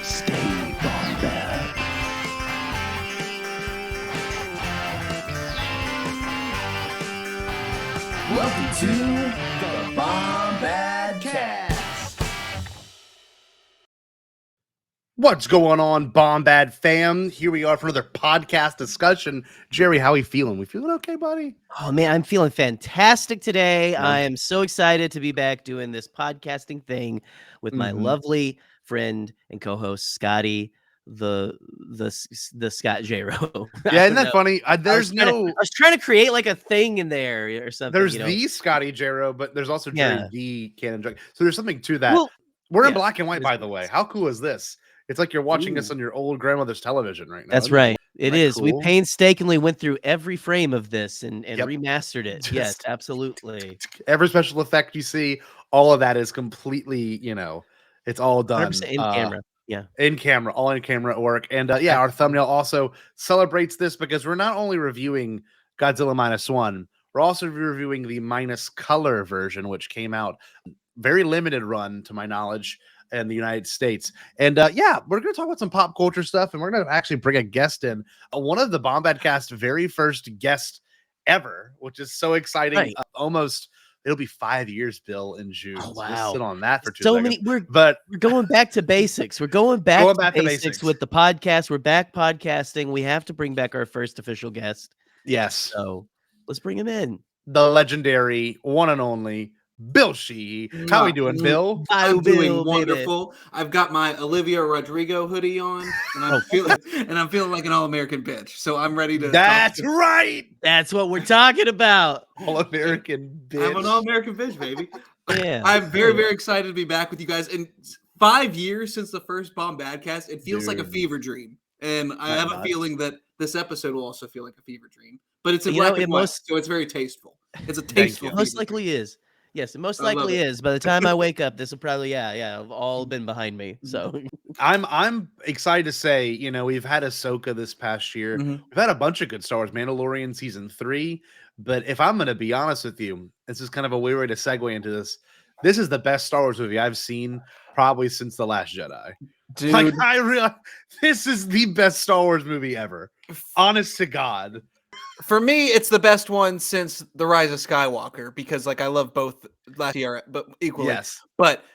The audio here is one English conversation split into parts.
Stay Bombad. Welcome to the Bombadcast. What's going on, Bombad fam? Here we are for another podcast discussion. Jerry, how are you feeling? We feeling okay, buddy? Oh man, I'm feeling fantastic today. Yeah. I am so excited to be back doing this podcasting thing with my lovely friend and co-host Scotty, the Scott J-Ro. Yeah, isn't that funny? I was trying to create like a thing in there or something. There's the Scotty J-Ro, but there's also Jerry the Cannon Drake. So there's something to that. Well, We're in yeah, black and white, it is by what the it way. is. How cool is this? It's like you're watching us on your old grandmother's television right now. That's Isn't right. It that is. cool? We painstakingly went through every frame of this and Yep. remastered it. Just- Yes, absolutely. Every special effect you see, all of that is completely, it's all done 100% in camera. Yeah. in camera, all in camera work. And our thumbnail also celebrates this because we're not only reviewing Godzilla -1, we're also reviewing the minus color version, which came out very limited run to my knowledge in the United States. And we're going to talk about some pop culture stuff, and we're going to actually bring a guest in, one of the Bombadcast very first guests ever, which is so exciting. Right. It'll be 5 years, Bill, in June. Oh, So just wow. sit on that for 2 So seconds. many. But We're going back to basics. We're going back, Going to, back to basics basics. with the podcast. We're back podcasting. We have to bring back our first official guest. yes, So let's bring him in. the legendary one and only Bill Sheehy. How we doing, Bill? I'm Bill, doing baby. wonderful. I've got my Olivia Rodrigo hoodie on, and I'm feeling like an all-American bitch. So I'm ready to. That's right. That's what we're talking about. All American bitch. I'm an all-American bitch, baby. Yeah. I'm very, very excited to be back with you guys. In 5 years since the first Bombadcast, it feels like a Dude. fever dream, and I That have a nuts. feeling that this episode will also feel like a fever dream. But it's in You know, black it and white, most- so it's very tasteful. It's a Thank tasteful. you. Most fever likely is. Yes, it most I love likely it. is. By the time I wake up, this will probably have all been behind me. So I'm excited to say, we've had Ahsoka this past year. Mhm. We've had a bunch of good Star Wars, Mandalorian season 3. But if I'm going to be honest with you, this is kind of a weird way to segue into this. This is the best Star Wars movie I've seen probably since The Last Jedi. Dude, Like, I realize this is the best Star Wars movie ever. Honest to God. For me, it's the best one since The Rise of Skywalker because, I love both last year, but equally. Yes. But,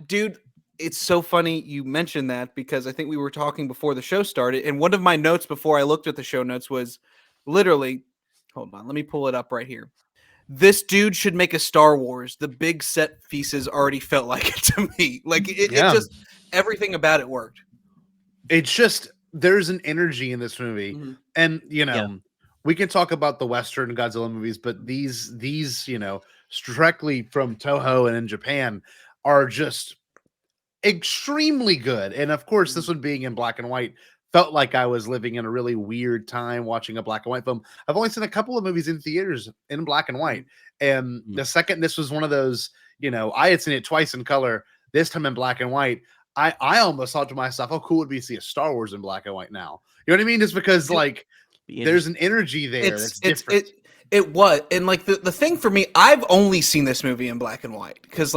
dude, it's so funny you mentioned that because I think we were talking before the show started, and one of my notes before I looked at the show notes was literally, hold on, let me pull it up right here. This dude should make a Star Wars. The big set pieces already felt like it to me. It just everything about it worked. It's just there's an energy in this movie, Mhm. and we can talk about the Western Godzilla movies, but these strictly from Toho and in Japan are just extremely good. And of course, this one being in black and white felt like I was living in a really weird time watching a black and white film. I've only seen a couple of movies in theaters in black and white, and the second this was one of those, I had seen it twice in color, this time in black and white. I almost thought to myself, how cool would it be to see a Star Wars in black and white now? You know what I mean? Just because there's an energy there that's different. It was, and the thing for me, I've only seen this movie in black and white because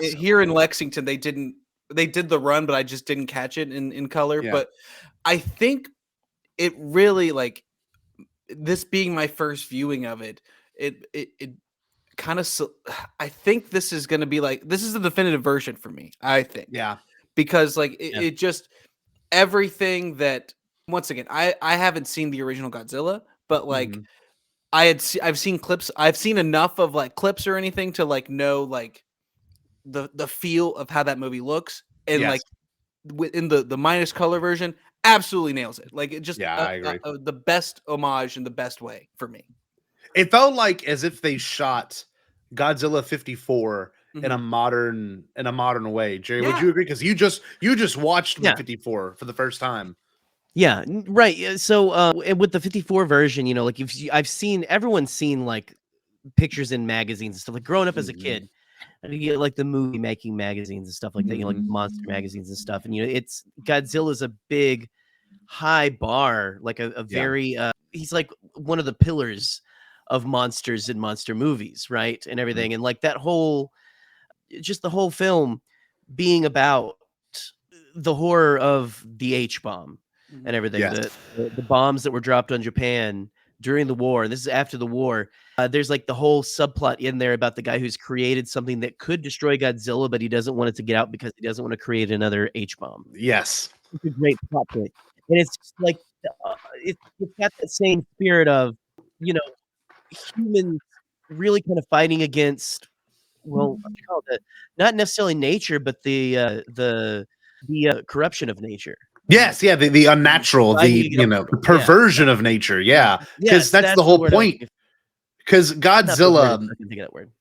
here in Lexington they did the run, but I just didn't catch it in color. Yeah. But I think it really this being my first viewing of it kind of. I think this is going to be this is the definitive version for me. I think. Yeah. Because it just everything that once again I haven't seen the original Godzilla, but I've seen clips. I've seen enough of clips or anything to know the feel of how that movie looks, and Yes. within the minus color version, absolutely nails it. It just I agree. the best homage in the best way for me. It felt like as if they shot Godzilla 54 in a modern way. Jerry, would Yeah. you agree? Because you just watched Yeah. 54 for the first time. yeah, right. So and with the 54 version, I've seen everyone's seen pictures in magazines and stuff. Like growing up as a Mhm. kid, and you get like the movie making magazines and stuff like that, like Mhm. monster magazines and stuff. And it's Godzilla's a big high bar, like a very he's like one of the pillars of monsters in monster movies, right? And everything. And like that whole just the whole film being about the horror of the H bomb and everything, Yes. the bombs that were dropped on Japan during the war, and this is after the war. There's like the whole subplot in there about the guy who's created something that could destroy Godzilla, but he doesn't want it to get out because he doesn't want to create another H bomb. Yes. It's a great plot point, and it's just like it's got that same spirit of humans really kind of fighting against what do you call it? Not necessarily nature, but the corruption of nature. Yes, yeah, the unnatural, Trying to the get up the perversion of nature, yeah, because Yes, that's the the whole word I was point. looking for. Because Not perverted, Godzilla, I can think of that word.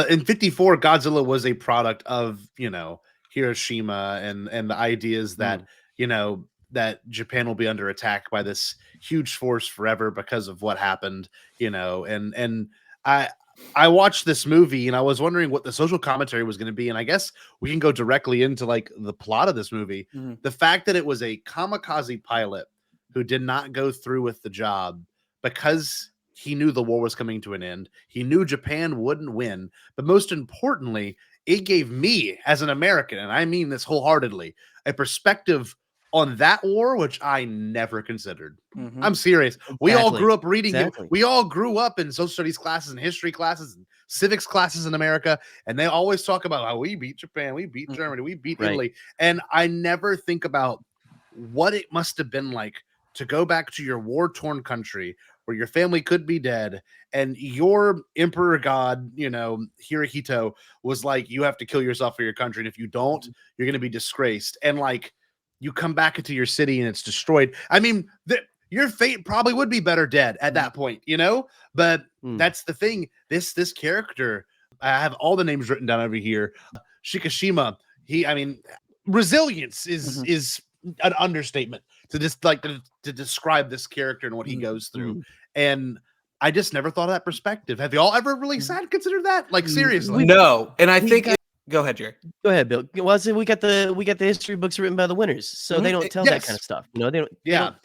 in '54, Godzilla was a product of Hiroshima and the ideas that that Japan will be under attack by this huge force forever because of what happened, and I watched this movie and I was wondering what the social commentary was going to be, and I guess we can go directly into like the plot of this movie. Mhm. The fact that it was a kamikaze pilot who did not go through with the job because he knew the war was coming to an end. He knew Japan wouldn't win, but most importantly, it gave me as an American, and I mean this wholeheartedly, a perspective on that war which I never considered. Mhm. I'm serious. We all Exactly. grew up reading Exactly. it. We all grew up in social studies classes and history classes and civics classes in America, and they always talk about how we beat Japan, we beat Germany, we beat Right. Italy, and I never think about what it must have been like to go back to your war-torn country where your family could be dead and your emperor god, Hirohito was like, you have to kill yourself for your country, and if you don't, you're going to be disgraced. And like, you come back into your city and it's destroyed. I mean, your fate probably would be better dead at that point, but that's the thing. This character, I have all the names written down over here. Shikishima, resilience is an understatement to just like to describe this character and what he goes through. And I just never thought of that perspective. Have y'all ever really considered that? Like, seriously? No, and I think go ahead, Jerry. Go ahead, Bill. Well, so we got the history books written by the winners, so they don't tell that kind of stuff. They don't. Yeah.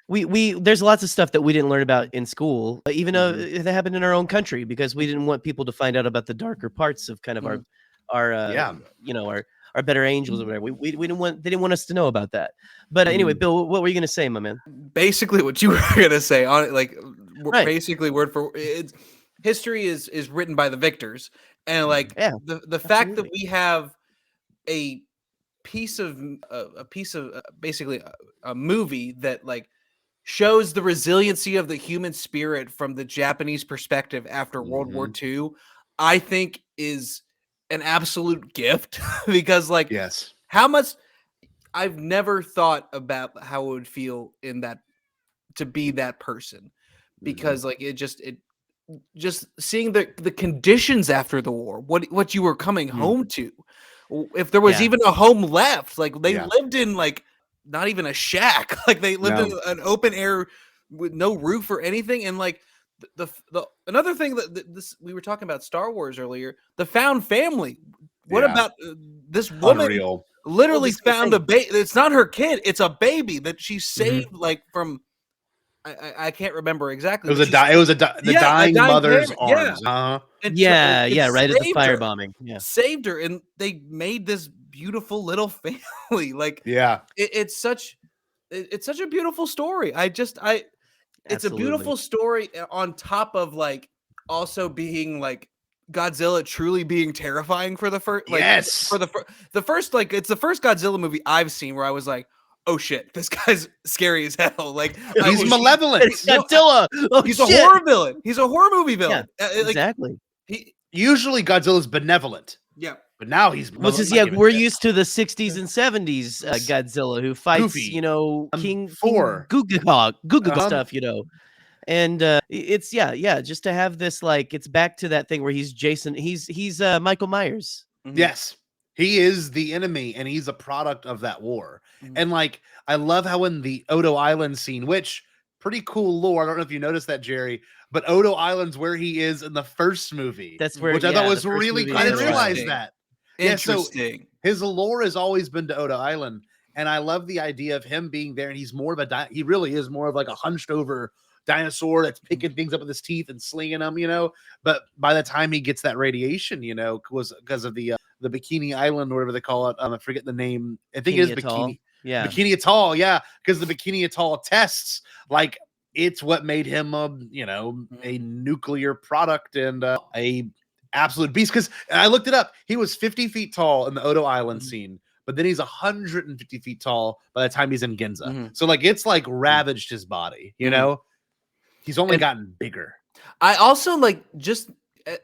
We there's lots of stuff that we didn't learn about in school, even though it happened in our own country, because we didn't want people to find out about the darker parts of kind of our better angels or whatever. We didn't want they didn't want us to know about that. But anyway, Bill, what were you gonna say, my man? Basically, what you were gonna say on it, like Right. basically word for it's history is written by the victors, and like the fact that we have a piece of basically a movie that like shows the resiliency of the human spirit from the Japanese perspective after World War II, I think is an absolute gift because like how much I've never thought about how it would feel in that to be that person, because like it just seeing the conditions after the war, what you were coming home to, if there was even a home left, like they lived in like not even a shack, like they lived in an open air with no roof or anything. And like the another thing that this we were talking about Star Wars earlier, the found family. What about this woman? Unreal. Literally found a baby. It's not her kid. It's a baby that she saved like from. I can't remember exactly. It was the dying mother's arms. Right at the firebombing. Saved her, and they made this beautiful little family. Like, it's such a beautiful story. It's a beautiful story on top of like also being like Godzilla truly being terrifying for the first. Like, for the first, like it's the first Godzilla movie I've seen where I was like, oh shit, this guy's scary as hell. Like he's malevolent. Godzilla. He's a horror villain. He's a horror movie villain. Exactly. Usually Godzilla's benevolent. Yeah. But now he's we're used to the 60s and 70s Godzilla who fights, Goofy. King Four. Gugga stuff, And it's just to have this like it's back to that thing where he's Jason, he's Michael Myers. Yes. He is the enemy, and he's a product of that war. And like, I love how in the Odo Island scene, which pretty cool lore. I don't know if you noticed that, Jerry, but Odo Island's where he is in the first movie. That's where, which I thought the was first really movie I is didn't where- realize that. Yeah, so Interesting. his lore has always been to Odo Island, and I love the idea of him being there. And he's more of he really is more of like a hunched over dinosaur that's picking things up with his teeth and slinging them, But by the time he gets that radiation, was because of the Bikini Island or whatever they call it. I forget the name. I think it is Bikini Atoll. Bikini. Yeah. Bikini Atoll, yeah, because the Bikini Atoll tests, like, it's what made him a nuclear product and a absolute beast. Because I looked it up, he was 50 feet tall in the Odo Island scene, but then he's 150 feet tall by the time he's in Ginza. So like it's like ravaged his body, he's only gotten bigger. I also like, just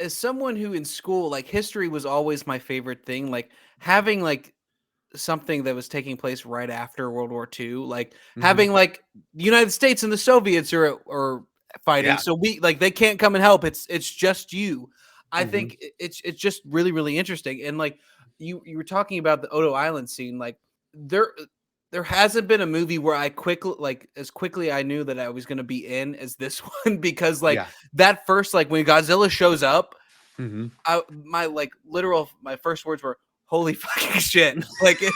as someone who in school, like, history was always my favorite thing, like having like something that was taking place right after World War II, like having like the United States and the Soviets are fighting, so we like they can't come and help. It's just you. I think it's just really, really interesting. And like you were talking about the Odo Island scene, like there hasn't been a movie where I as quickly I knew that I was going to be in as this one, because like that first, like when Godzilla shows up, my first words were, holy fucking shit. Like it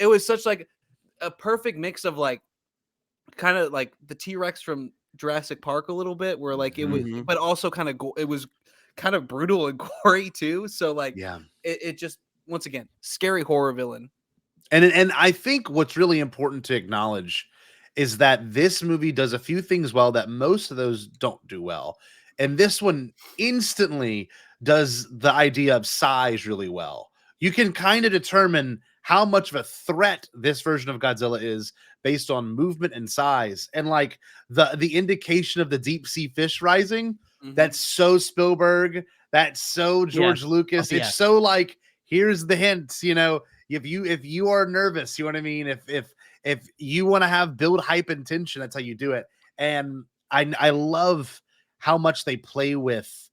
was such like a perfect mix of like kind of like the T-Rex from Jurassic Park a little bit, where like it was, but also kind of it was kind of brutal and gory too. So like it just, once again, scary horror villain. And I think what's really important to acknowledge is that this movie does a few things well that most of those don't do well. And this one instantly does the idea of size really well. You can kind of determine how much of a threat this version of Godzilla is based on movement and size. And like the indication of the deep sea fish rising, that's so Spielberg, that's so George Lucas. It's so like, here's the hints, if you are nervous, you know what I mean? If you want to build hype and tension, that's how you do it. And I love how much they play with,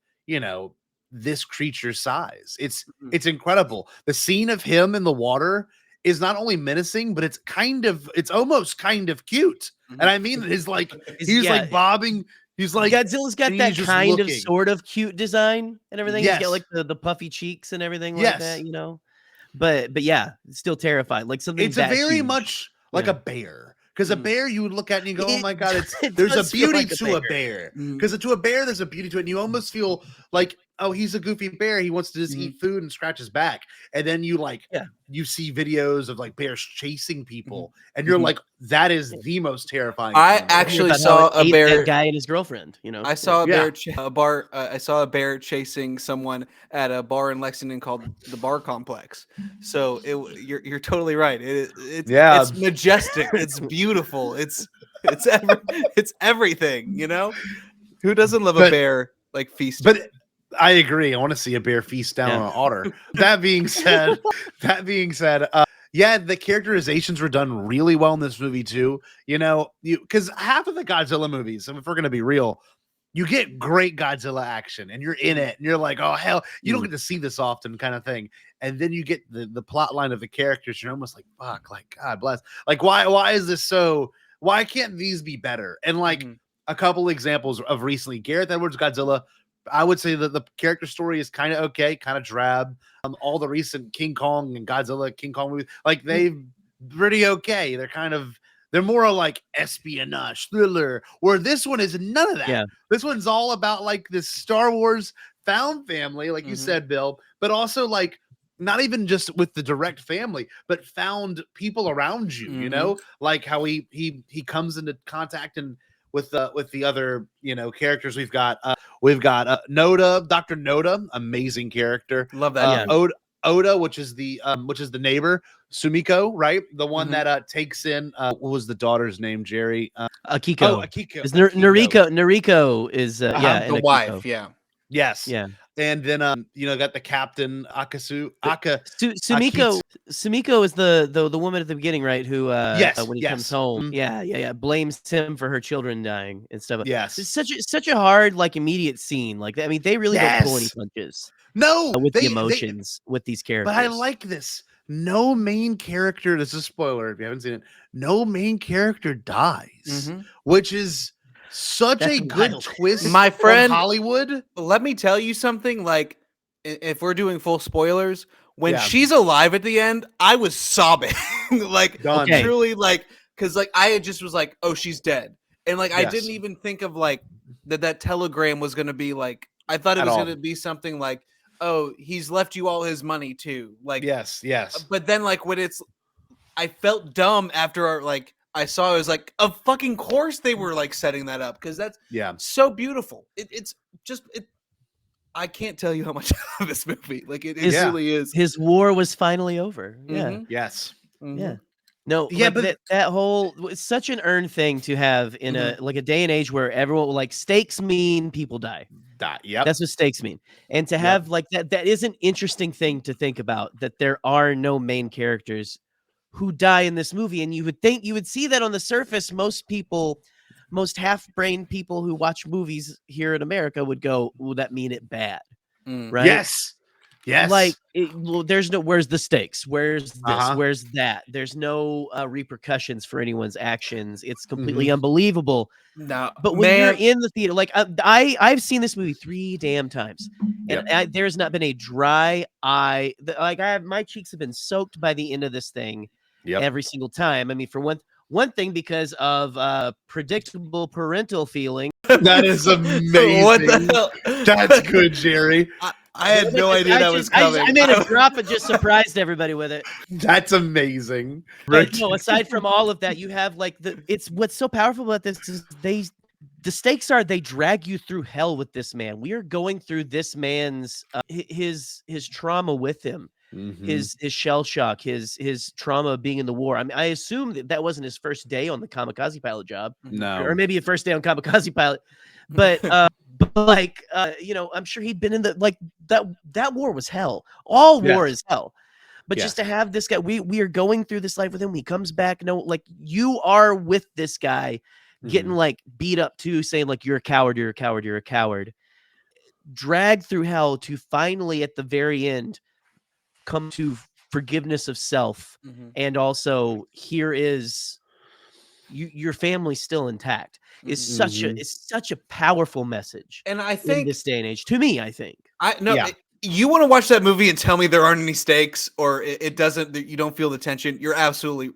this creature's size. It's incredible. The scene of him in the water is not only menacing, but it's almost kind of cute. And I mean, he's like bobbing. He's like, Godzilla's got that kind of sort of cute design and everything. He's got like the puffy cheeks and everything like that, But yeah, it's still terrifying. Like something. It's a very huge. much like a bear. Because a bear, you would look at and you go, "Oh my god!" There's a beauty to a bear. Because to a bear, there's a beauty to it, and you almost feel like, "Oh, he's a goofy bear. He wants to just eat food and scratch his back." And then you you see videos of like bears chasing people, and you're like, "That is the most terrifying." I actually saw a bear, that guy and his girlfriend. I saw a bear, I saw a bear chasing someone at a bar in Lexington called the Bar Complex. So you're totally right. It's majestic. It's beautiful. It's everything. Who doesn't love a bear like feasting? But I agree. I want to see a bear feast down on an otter. That being said, the characterizations were done really well in this movie too. Because half of the Godzilla movies, and if we're going to be real, you get great Godzilla action and you're in it and you're like, oh hell, you don't get to see this often, kind of thing. And then you get the plot line of the characters. You're almost like, fuck, like God bless. Like why is this so? Why can't these be better? And like a couple examples of recently, Gareth Edwards' Godzilla. I would say that the character story is kind of okay, kind of drab. All the recent King Kong and Godzilla, King Kong movies, like they're pretty okay. They're more like espionage thriller, where this one is none of that. Yeah. This one's all about like this Star Wars found family, like you said, Bill, but also like not even just with the direct family, but found people around you. Like how he comes into contact and with the other characters. We've got Noda, Dr. Noda, amazing character. Love that. Oda, which is the neighbor, Sumiko, right? The one that takes in what was the daughter's name, Jerry? Akiko. Oh, Akiko. Is Noriko is the wife, Yes. Yeah. And then got the captain Sumiko is the woman at the beginning, right? Who when he comes home, blames him for her children dying and stuff. Yes, it's such a hard like immediate scene. Like I mean, they really don't pull any punches. No, With the emotions with these characters. But I like this no main character. This is a spoiler if you haven't seen it. No main character dies, Mhm. which is such That's a good wild. twist. My friend- from Hollywood. Let me tell you something. Like, if we're doing full spoilers, when Yeah. she's alive at the end, I was sobbing. Like, Done. Okay. truly, like, because like I had just was like, oh, she's dead, and like I Yes. didn't even think of like that telegram was gonna be like. I thought it At was all. gonna be something like, oh, he's left you all his money too. Like, Yes. but then like when it's, I felt dumb after like I saw it was like, of fucking course they were like setting that up because that's Yeah. so beautiful. It's just it. I can't tell you how much I love this movie. Like it Yeah. really is. His war was finally over. Yeah. Mhm, Yes. mhm. Yeah. No, Yeah, like but- that whole it's such an earned thing to have in a like a day and age where everyone like stakes mean people die. Yep. That's what stakes mean. And to have like that is an interesting thing to think about, that there are no main characters who die in this movie. And you would think you would see that on the surface. Most people, most half-brained people who watch movies here in America would go, "Will that mean it bad?" Mm. Right? Yes. Yes. Like, well, there's no, where's the stakes? Where's this? Uh-huh. Where's that? There's no repercussions for anyone's actions. It's completely unbelievable. No, But when you're man, in the theater, like I've seen this movie 3 damn times, and there's not been a dry eye. Like my cheeks have been soaked by the end of this thing every single time. I mean, for one thing, because of predictable parental feeling. That is amazing. what the hell? That's good, Jerry. I had no idea that was coming. I made a drop and just surprised everybody with it. That's amazing. But no, aside from all of that, you have like it's what's so powerful about this is the stakes are they drag you through hell with this man. We are going through this man's his trauma with him, his shell shock, his trauma of being in the war. I mean, I assume that wasn't his first day on the kamikaze pilot job, or maybe a first day on kamikaze pilot, but like you know, I'm sure he'd been in the like that war was hell. All war is hell. But just to have this guy, we are going through this life with him. He comes back. No, like you are with this guy, getting like beat up too, saying like you're a coward, you're a coward, you're a coward. Dragged through hell to finally at the very end come to forgiveness of self, and also here is your family's still intact. Is it's such a powerful message. And I in think this day and age, to me, I think you want to watch that movie and tell me there aren't any stakes or it doesn't, you don't feel the tension. You're absolutely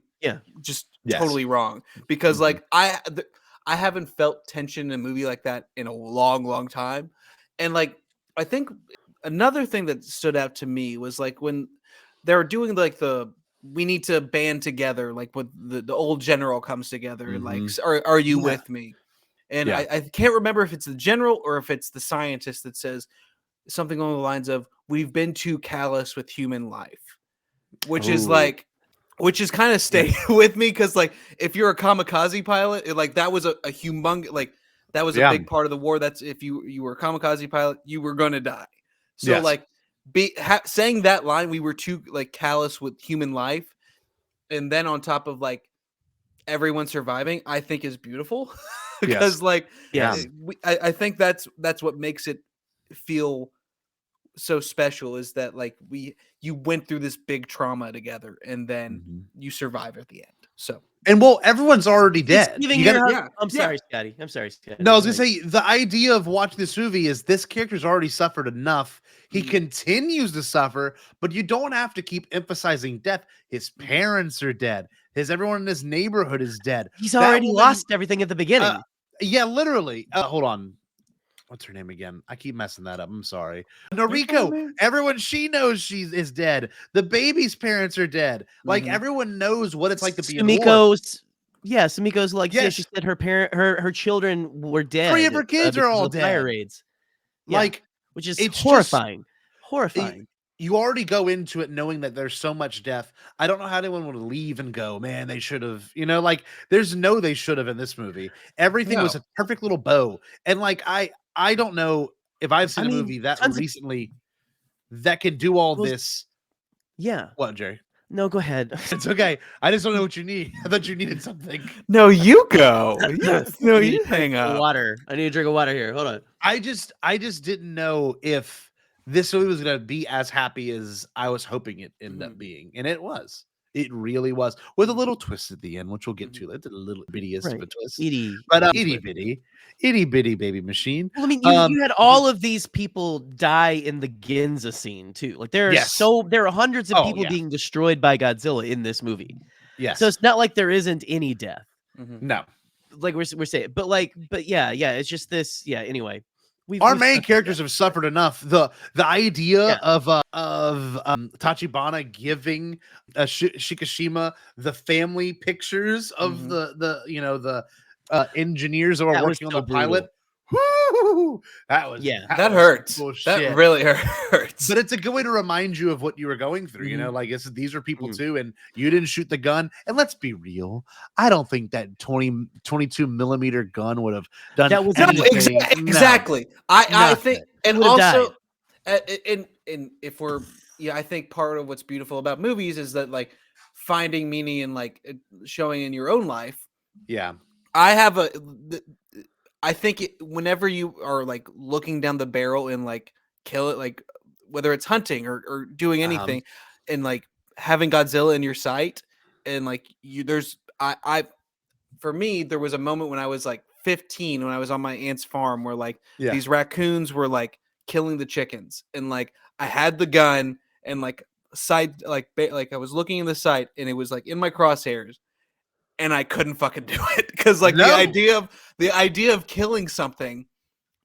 just totally wrong, because like I haven't felt tension in a movie like that in a long time. And like I think another thing that stood out to me was like when they were doing like we need to band together, like when the old general comes together and like, are you with me? And I can't remember if it's the general or if it's the scientist that says something along the lines of, we've been too callous with human life, which is kind of stayed with me. Cause like, if you're a kamikaze pilot, like that was a humongous, like that was a big part of the war. That's if you were a kamikaze pilot, you were going to die. So like saying that line, we were too like callous with human life. And then on top of like everyone surviving, I think is beautiful. Because like, I think that's what makes it feel so special, is that like you went through this big trauma together and then you survive at the end. So and everyone's already dead. I'm sorry, Scotty. I'm sorry, Scotty. No, I was gonna say the idea of watching this movie is this character's already suffered enough. He continues to suffer, but you don't have to keep emphasizing death. His parents are dead. Everyone in his neighborhood is dead. He's already lost everything at the beginning. Yeah, literally. Hold on. What's her name again? I keep messing that up. I'm sorry. Noriko. Everyone she knows is dead. The baby's parents are dead. Like everyone knows what it's like to be in war. Sumiko's like she said her children were dead. 3 of her kids are all dead. Fire raids. Like, which is horrifying. Horrifying. You already go into it knowing that there's so much death. I don't know how anyone would leave and go, man, they should have, like there's no they should have in this movie. Everything was a perfect little bow. And like I don't know if I've seen a movie that recently that can do all this. Yeah. What, Jerry? No, go ahead. It's okay. I just don't know what you need. I thought you needed something. No, you go. No, you hang up. Water. I need a drink of water here. Hold on. I just didn't know if this movie was going to be as happy as I was hoping it ended up being, and it was. It really was, with a little twist at the end, which we'll get to. It's a little bittiest of a twist, but itty bitty baby machine. Well, I mean, you had all of these people die in the Ginza scene too. Like there are hundreds of people being destroyed by Godzilla in this movie. Yes, so it's not like there isn't any death. No, like we're saying, but yeah, it's just this. Yeah. Anyway, our main characters have suffered enough. The idea of Tachibana giving Shikishima the family pictures of the engineers that were working on the pilot. Woo! That hurts. Bullshit. That really hurts. But it's a good way to remind you of what you were going through. You know, like these are people too, and you didn't shoot the gun. And let's be real, I don't think that 22 millimeter gun would have done that. Was exactly. I think, and also, and if we're I think part of what's beautiful about movies is that like finding meaning and like showing in your own life. Yeah, I think whenever you are like looking down the barrel and like kill it, like whether it's hunting or doing anything, and like having Godzilla in your sight, and like for me, there was a moment when I was like 15 when I was on my aunt's farm where like these raccoons were like killing the chickens, and like I had the gun and like like I was looking in the sight and it was like in my crosshairs. And I couldn't fucking do it because, like, the idea of killing something,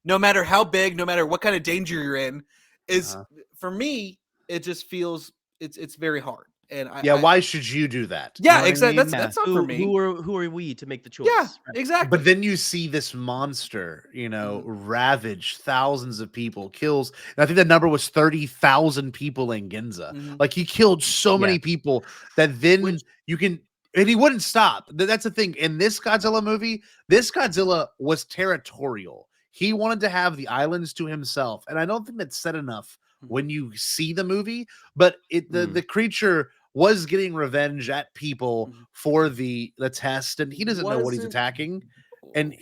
no matter how big, no matter what kind of danger you're in, is for me. It just feels it's very hard. And why should you do that? Yeah, you know exactly. I mean? That's not for me. Who are we to make the choice? Yeah, exactly. But then you see this monster, ravage thousands of people, kills. And I think the number was 30,000 people in Ginza. Like he killed so many people that then you can. And he wouldn't stop. That's the thing. In this Godzilla movie, this Godzilla was territorial. He wanted to have the islands to himself. And I don't think that's said enough when you see the movie. But the creature was getting revenge at people for the test. And he doesn't know what he's attacking. And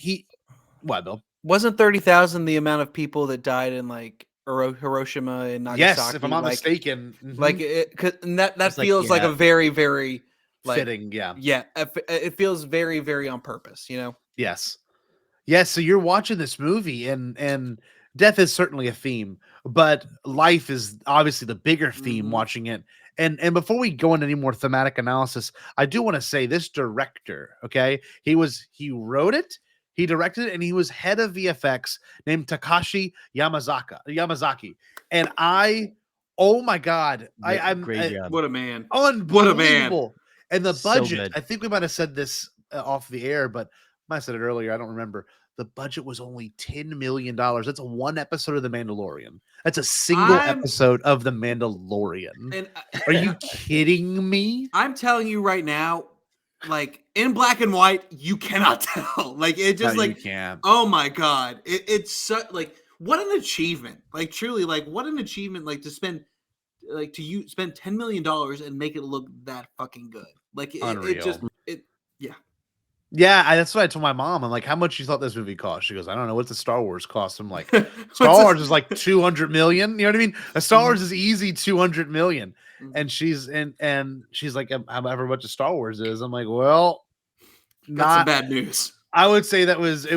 what, Bill? Wasn't 30,000 the amount of people that died in like Hiroshima and Nagasaki? Yes, if I'm not mistaken. Like that feels like a very, very... fitting, it feels very, very on purpose, Yes. So you're watching this movie, and death is certainly a theme, but life is obviously the bigger theme. Watching it, and before we go into any more thematic analysis, I do want to say this director, okay, he wrote it, he directed it, and he was head of VFX named Takashi Yamazaki, and oh my god, I'm great job. What a man! Unbelievable. What a man! And the budget, I think we might have said this off the air, but I might have said it earlier. I don't remember. The budget was only $10 million. That's one episode of The Mandalorian. That's a single episode of The Mandalorian. And, are you kidding me? I'm telling you right now, like in black and white, you cannot tell. Like it just you can't. Oh my god, it's so like what an achievement. Like truly, like what an achievement. Like to spend. Like spend $10 million and make it look that fucking good. Like that's what I told my mom. I'm like, how much you thought this movie cost? She goes, I don't know. What's the Star Wars cost? I'm like, Star Wars is like 200 million. You know what I mean? A Star Wars is easy 200 million. And she's like, however much a Star Wars is. I'm like, well, that's some bad news. I would say it was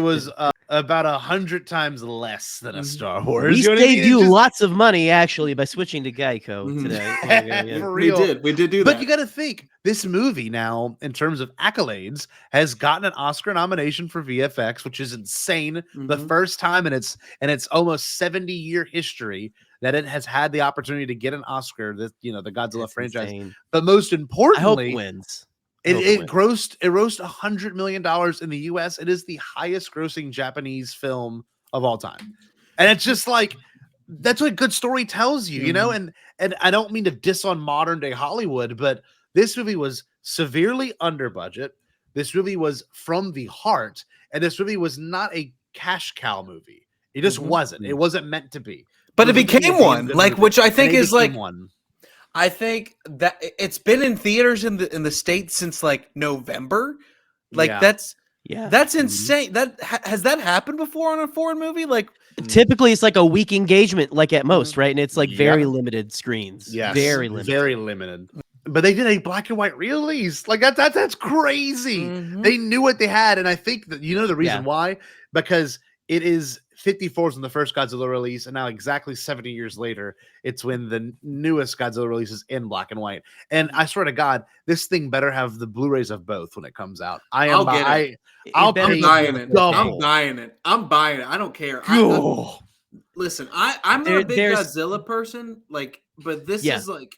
about 100 times less than a Star Wars. We saved you lots of money actually by switching to Geico today. For real. We did do that. But you got to think this movie now, in terms of accolades, has gotten an Oscar nomination for VFX, which is insane. The first time in its almost 70-year history that it has had the opportunity to get an Oscar. The Godzilla franchise. Insane. But most importantly, I hope it wins. It grossed $100 million in the US. It is the highest grossing Japanese film of all time. And it's just like, that's what good story tells you, and I don't mean to diss on modern day Hollywood, but this movie was severely under budget. This movie was from the heart, and this movie was not a cash cow movie. It just wasn't. It wasn't meant to be. But it became one, like, which I think is like one. I think that it's been in theaters in the States since like November. Like that's insane. That has that happened before on a foreign movie? Like typically it's like a week engagement, like at most, right? And it's like very Yeah. limited screens. Yes, Very limited. very limited. But they did a black and white release. Like that's crazy. Mhm. They knew what they had, and I think that the reason why, because it is 54s in the first Godzilla release, and now exactly 70 years later, it's when the newest Godzilla release is in black and white. And I swear to God, this thing better have the Blu-rays of both when it comes out. I'll get it. I'll better pay be buying it. double. I'm buying it. I'm buying it. I don't care. Listen, I'm not a big Godzilla person, like, but this is like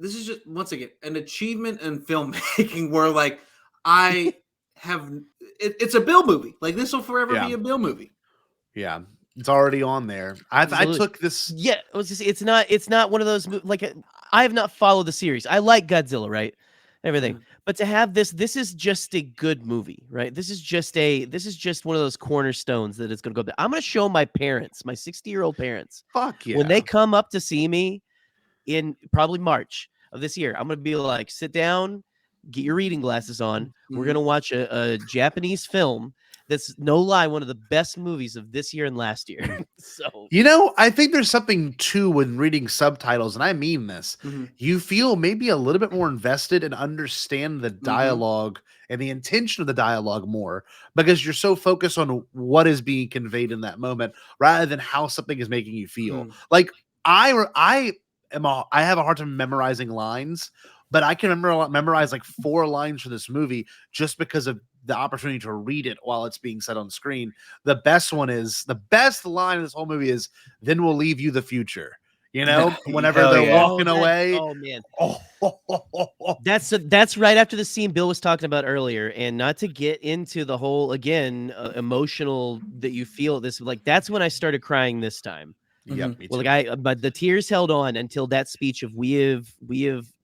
this is just once again an achievement in filmmaking where like I have it's a Bill movie. Like this will forever be a Bill movie. Yeah, it's already on there. I took this. Yeah, I was just, it's not one of those like I have not followed the series. I like Godzilla, right? Everything. But to have this is just a good movie, right? This is just one of those cornerstones that is going to go. I'm going to show my parents, my 60-year-old parents. Fuck yeah. When they come up to see me in probably March of this year, I'm going to be like, sit down, get your reading glasses on. We're going to watch a Japanese film that's, no lie, one of the best movies of this year and last year. So, I think there's something too when reading subtitles, and I mean this. You feel maybe a little bit more invested and understand the dialogue and the intention of the dialogue more because you're so focused on what is being conveyed in that moment rather than how something is making you feel. Like I have a hard time memorizing lines, but I can memorize like 4 lines for this movie just because of the opportunity to read it while it's being said on screen. The best line in this whole movie is, "Then we'll leave you the future." Whenever they're walking away. Oh man. That's right after the scene Bill was talking about earlier, and not to get into the whole again emotional that you feel this, like that's when I started crying this time. Yep. Me Well, too. but the tears held on until that speech of we have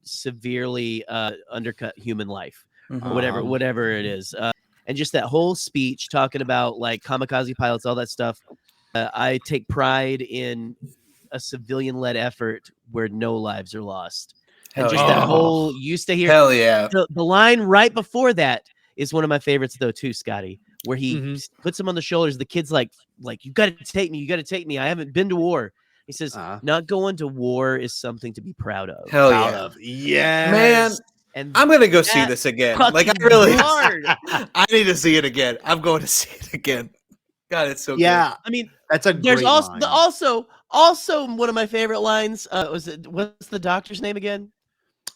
severely undercut human life, whatever it is, and just that whole speech talking about like kamikaze pilots, all that stuff. I take pride in a civilian-led effort where no lives are lost, and just that whole "you stay here." Hell yeah! The line right before that is one of my favorites though too, Scotty, where he puts him on the shoulders. The kid's like you got to take me. I haven't been to war. He says, not going to war is something to be proud of. Hell yeah. Yes. Man, and I'm going to go see this again. Like, I really, I need to see it again. I'm going to see it again. God, it's so good. I mean, that's a there's great also line. also what's the doctor's name again?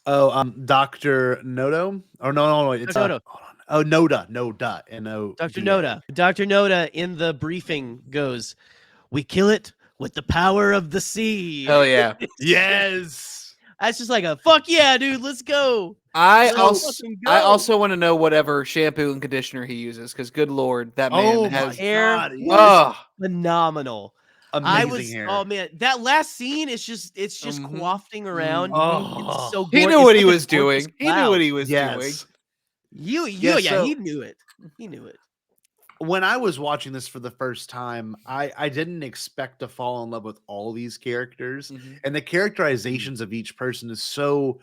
Dr. Noto? Or no, it's Noto. Oh, Noda. N-O. Dr. Noda. Dr. Noda in the briefing goes, "We kill it with the power of the sea." Hell yeah. Yes. That's just like a fuck yeah, dude. Let's go. I also want to know whatever shampoo and conditioner he uses, because good lord, that man has hair phenomenal. Amazing hair. Oh man, that last scene is just wafting around. It's so he knew what he was doing. He knew what he was doing. He knew it. He knew it. When I was watching this for the first time, I didn't expect to fall in love with all these characters, and the characterizations of each person is so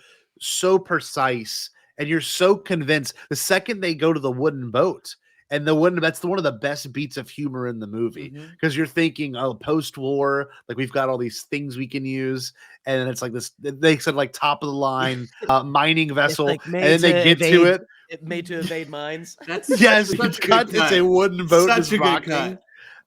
precise, and you're so convinced the second they go to the wooden boat. And that's one of the best beats of humor in the movie, because you're thinking, oh, post-war, like we've got all these things we can use, and it's like this. They said like top of the line mining vessel, like and then they get to it. Made to evade mines. It's a wooden boat. Such a good cut.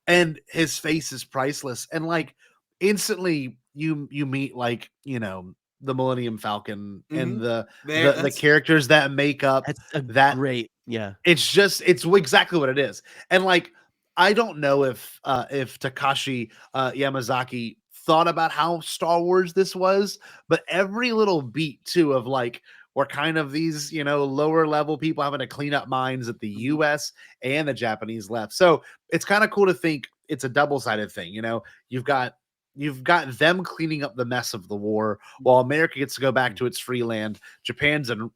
And his face is priceless. And like instantly, you meet like the Millennium Falcon and the characters that make up that great. Yeah, it's exactly what it is. And like I don't know if Takashi Yamazaki thought about how Star Wars this was, but every little beat too of like we're kind of these lower level people having to clean up mines that the US and the Japanese left. So it's kind of cool to think it's a double-sided thing. You've got them cleaning up the mess of the war while America gets to go back to its free land. Japan's in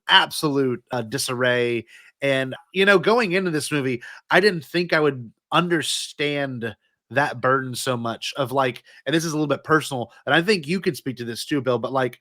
absolute disarray. And going into this movie, I didn't think I would understand that burden so much of like, and this is a little bit personal, and I think you can speak to this too, Bill, but like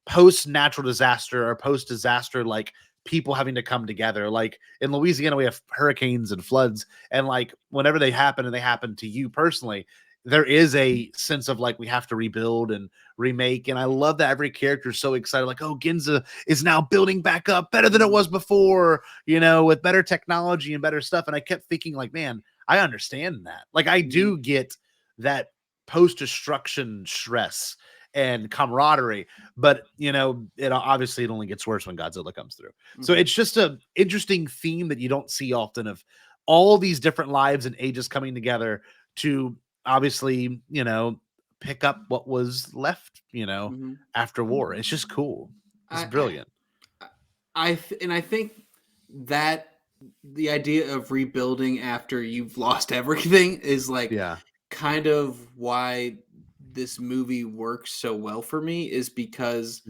post natural disaster or post disaster, like people having to come together. Like in Louisiana, we have hurricanes and floods, and like whenever they happen and they happen to you personally, there is a sense of like we have to rebuild and remake. And I love that every character is so excited, like, oh, Ginza is now building back up better than it was before, you know, with better technology and better stuff. And I kept thinking, like, man, I understand that. Like, I do get that post-destruction stress and camaraderie, but you know, it obviously it only gets worse when Godzilla comes through. So it's just a interesting theme that you don't see often, of all these different lives and ages coming together to obviously, you know, pick up what was left, you know, after war. It's just cool. It's brilliant. I think that the idea of rebuilding after you've lost everything is like kind of why this movie works so well for me, is because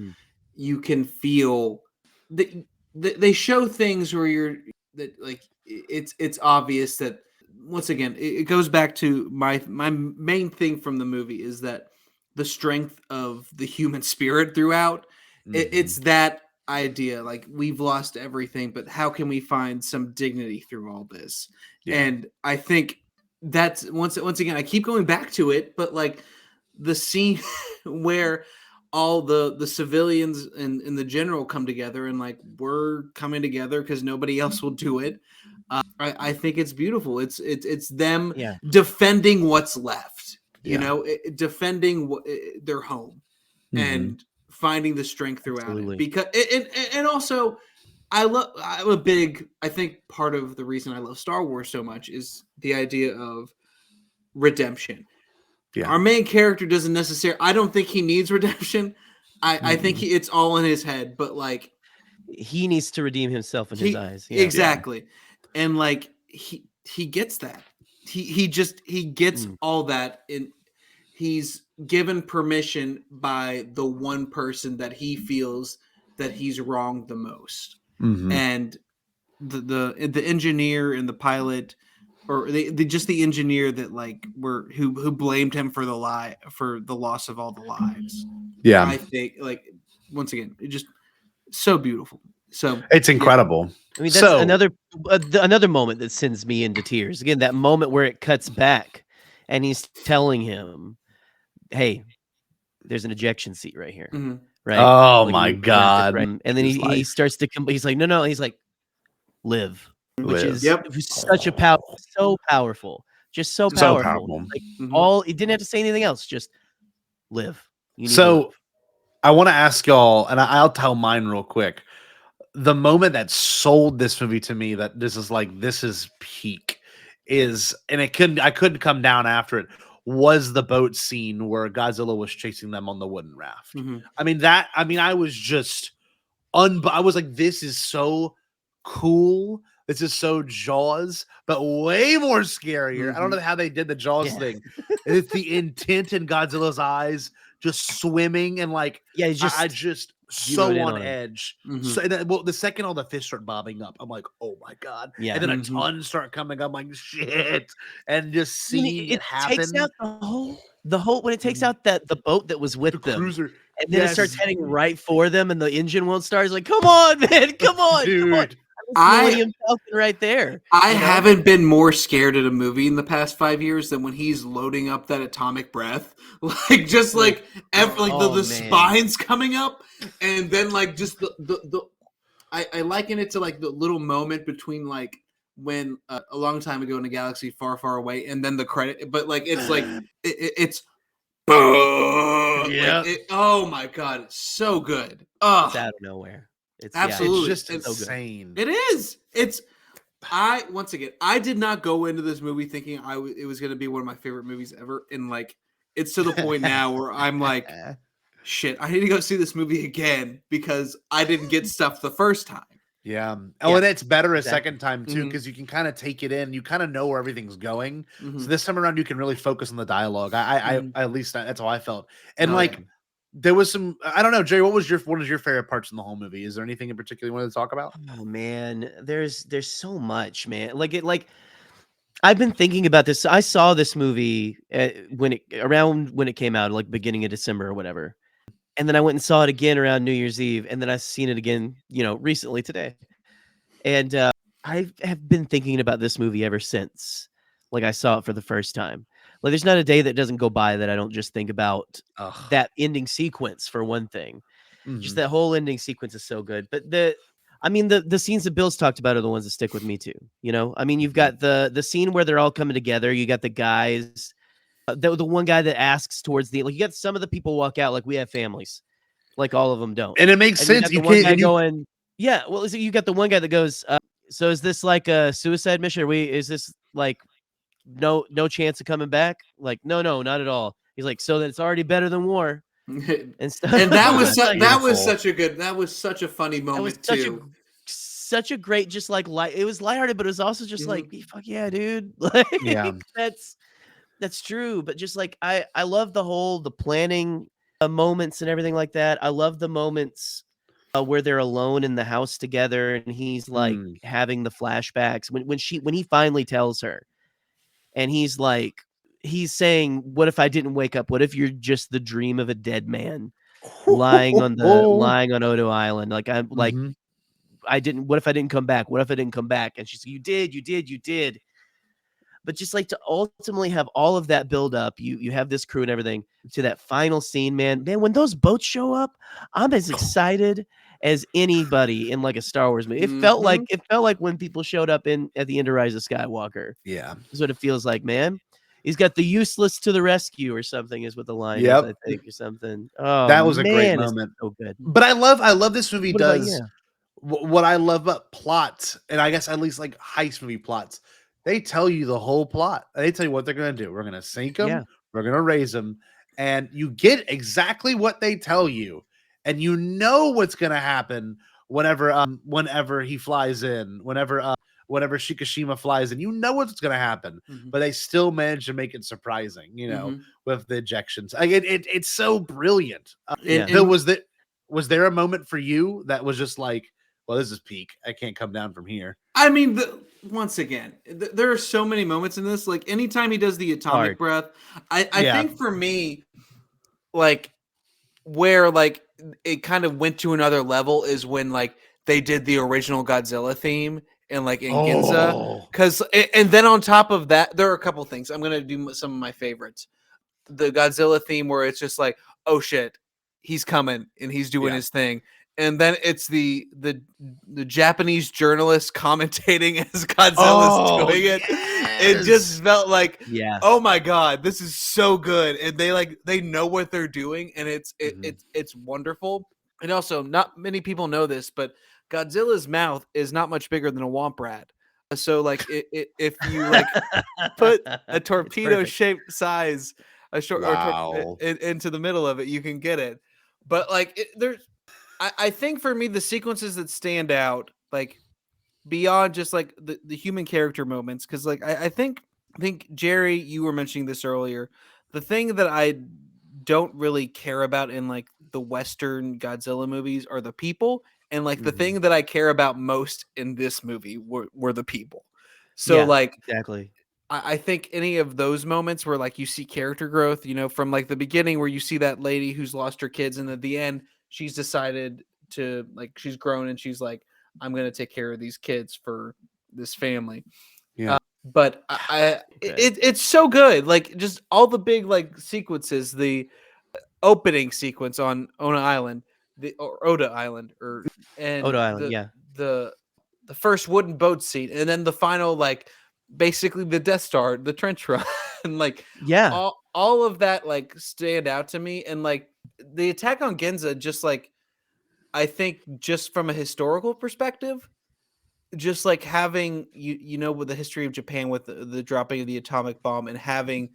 you can feel that they show things where you're that like it's obvious that, once again, it goes back to my main thing from the movie is that the strength of the human spirit throughout. It's that idea, like, we've lost everything, but how can we find some dignity through all this? And I think that's once again, I keep going back to it, but like the scene where all the civilians and the general come together and like, we're coming together because nobody else will do it. I think it's beautiful. It's them defending what's left, you know, defending their home and finding the strength throughout it. Because and also, I'm a big, I think part of the reason I love Star Wars so much is the idea of redemption. Our main character doesn't necessarily, I don't think he needs redemption. I think it's all in his head, but like, he needs to redeem himself in his eyes. Exactly. And like he gets that. He gets all that, and he's given permission by the one person that he feels that he's wronged the most. And the engineer and the pilot, or just the engineer that like who blamed him for the loss of all the lives. I think, like, once again, it just so beautiful. So it's incredible. I mean, that's another moment that sends me into tears. Again, that moment where it cuts back and he's telling him, hey, there's an ejection seat right here. Right. Oh my God. Right? And then he starts to come, he's like, no, he's like, live. Which is such a so powerful. Just so powerful. Like, all, it didn't have to say anything else, just live. You need to live. I want to ask y'all, and I'll tell mine real quick. The moment that sold this movie to me, that this is peak, is, and I couldn't come down after it, was the boat scene where Godzilla was chasing them on the wooden raft. I was just I was like, this is so cool. This is so Jaws, but way more scarier. I don't know how they did the Jaws thing. It's the intent in Godzilla's eyes, just swimming, and like, I just so on edge. So the second all the fish start bobbing up, I'm like, oh my God. And then a ton start coming up, I'm like, shit. And just seeing it happen. Takes out the whole when it takes out the boat that was with them. Cruiser. And then it starts heading right for them, and the engine won't start. It's like, come on, man, come on, dude. Come on. William Falcon right there. I haven't been more scared at a movie in the past 5 years than when he's loading up that atomic breath, like just like the spines coming up, and then like just the I liken it to like the little moment between like when a long time ago in a galaxy far, far away, and then the credit, but like it's like it's. Oh my God, it's so good. It's out of nowhere. It's absolutely, it's just insane. It is. Once again, I did not go into this movie thinking it was going to be one of my favorite movies ever, and like, it's to the point now where I'm like, shit, I need to go see this movie again because I didn't get stuff the first time. And it's better a second time too, because you can kind of take it in. You kind of know where everything's going. So this time around, you can really focus on the dialogue. I at least that's how I felt. And there was some, I don't know, Jerry, what was your favorite parts in the whole movie? Is there anything in particular you wanted to talk about? Oh man, there's so much, man. Like I've been thinking about this. I saw this movie when it came out, like beginning of December or whatever. And then I went and saw it again around New Year's Eve, and then I've seen it again, recently today. And I have been thinking about this movie ever since, like I saw it for the first time. Like, there's not a day that doesn't go by that I don't just think about Ugh. that ending sequence for one thing. Just Mhm. that whole ending sequence is so good. But the scenes that Bill's talked about are the ones that stick with me too. You know, I mean, you've got the scene where they're all coming together. You got the guys, the one guy that asks towards the, like, you got some of the people walk out like we have families, like all of them don't. And it makes And you sense. got the You one can't. guy And you, going, yeah. Well, so you got the one guy that goes, so is this like a suicide mission? Is this like no chance of coming back? Like, no, not at all. He's like, so then it's already better than war and stuff. And that Oh, was that's that was beautiful. such a funny That was moment too. such a great, just like light. It was lighthearted, but it was also just like, Mhm. fuck yeah, dude. Like, Yeah. that's true. But just like I love the planning moments and everything like that. I love the moments where they're alone in the house together and he's like Mm. having the flashbacks when he finally tells her, and he's like, he's saying, what if I didn't wake up? What if you're just the dream of a dead man lying on Odo Island? Like, I'm like, Mhm. what if I didn't come back? What if I didn't come back? And she's like, you did. But just like to ultimately have all of that build up, you have this crew and everything to that final scene, man, when those boats show up, I'm as excited as anybody in like a Star Wars movie. Mhm. It felt like when people showed up at the end of Rise of Skywalker. Yeah. Is what it feels like, man. He's got the useless to the rescue or something is what the line is, I Yep. think, or something. Oh That was a great man, it's moment. so good. But I love this movie What about does what I love about plots, and I guess at least like heist movie plots. They tell you the whole plot. They tell you what they're going to do. We're going to sink them. Yeah. We're going to raise them, and you get exactly what they tell you, and you know what's going to happen whenever he flies in, whenever Shikishima flies in. You know what's going to happen, Mhm. but they still manage to make it surprising. Mhm. With the ejections, like it's so brilliant. Yeah. Bill, was there a moment for you that was just like, well, this is peak. I can't come down from here. I mean, once again, there are so many moments in this. Like anytime he does the atomic Hard. breath, I Yeah. think for me, like where like it kind of went to another level is when like they did the original Godzilla theme and like in Ginza, Oh, because and then on top of that, there are a couple things. I'm gonna do some of my favorites. The Godzilla theme where it's just like, oh shit, he's coming and he's doing Yeah. his thing. And then it's the Japanese journalist commentating as Godzilla's doing it. It just felt like, Yeah. oh my god, this is so good. And they know what they're doing, and it's wonderful. And also, not many people know this, but Godzilla's mouth is not much bigger than a womp rat. So like if you like put a torpedo shaped size Wow. into the middle of it, you can get it. But like I think for me the sequences that stand out, like beyond just like the human character moments, because like I think Jerry, you were mentioning this earlier, the thing that I don't really care about in like the Western Godzilla movies are the people, and like the thing that I care about most in this movie were the people. So Yeah, like exactly. I think any of those moments where like you see character growth, from like the beginning where you see that lady who's lost her kids, and at the end she's decided to like she's grown and she's like, I'm gonna take care of these kids for this family. Yeah. But Okay. it's so good. Like just all the big like sequences, the opening sequence on Ona Island, or Oda Island, and Odo Island, yeah. the the first wooden boat seat, and then the final like basically the Death Star, the trench run, and like Yeah. all of that like stand out to me, and like the attack on Ginza, just like I think just from a historical perspective, just like having with the history of Japan with the dropping of the atomic bomb and having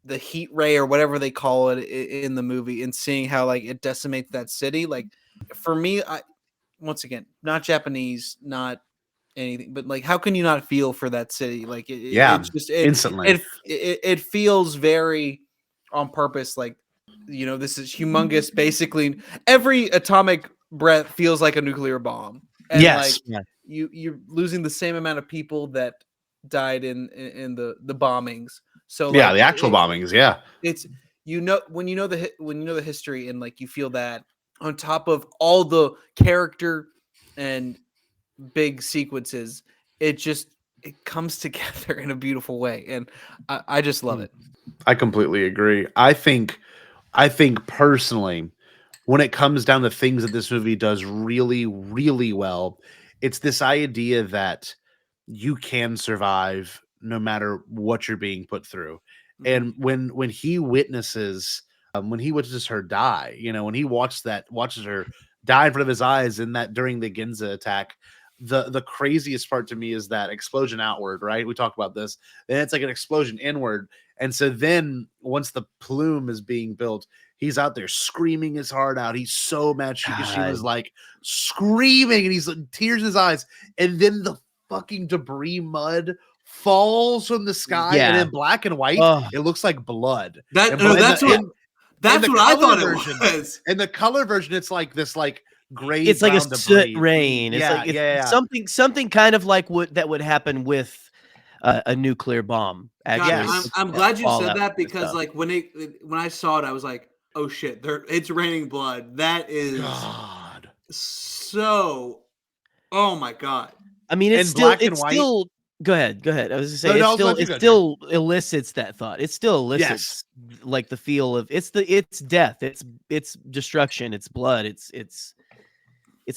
the heat ray or whatever they call it in the movie, and seeing how like it decimates that city, like for me, I once again, not Japanese, not anything, but like how can you not feel for that city? Like Yeah. it's just Instantly. it feels very on purpose, like this is humongous. Basically every atomic breath feels like a nuclear bomb, and like Yes. Yeah. you're losing the same amount of people that died in the bombings. So Yeah, like the actual bombings. Yeah. it's when you know the history, and like you feel that on top of all the character and big sequences, it comes together in a beautiful way, and I just love it. I completely agree. I think personally, when it comes down to things that this movie does really, really well, it's this idea that you can survive no matter what you're being put through. And when he witnesses her die, when he watches her die in front of his eyes in that during the Ginza attack, the craziest part to me is that explosion outward, right? We talked about this. Then it's like an explosion inward. And so then once the plume is being built, he's out there screaming his heart out. He's so mad. Shimashima's like screaming and he's like, tears in his eyes. And then the fucking debris mud falls from the sky and in black and white, it looks like blood. That's what I thought it was. In the color version, it's like this gray. It's like a soot debris. rain. It's something kind of like that would happen with a nuclear bomb. Actually, I'm glad you said that because like when I saw it, I was like, oh shit, it's raining blood. That is God. So. Oh my God. I mean, it's still. Go ahead. I was just saying, it still elicits that thought. It still elicits like the feel of it's death, it's destruction, it's blood, it's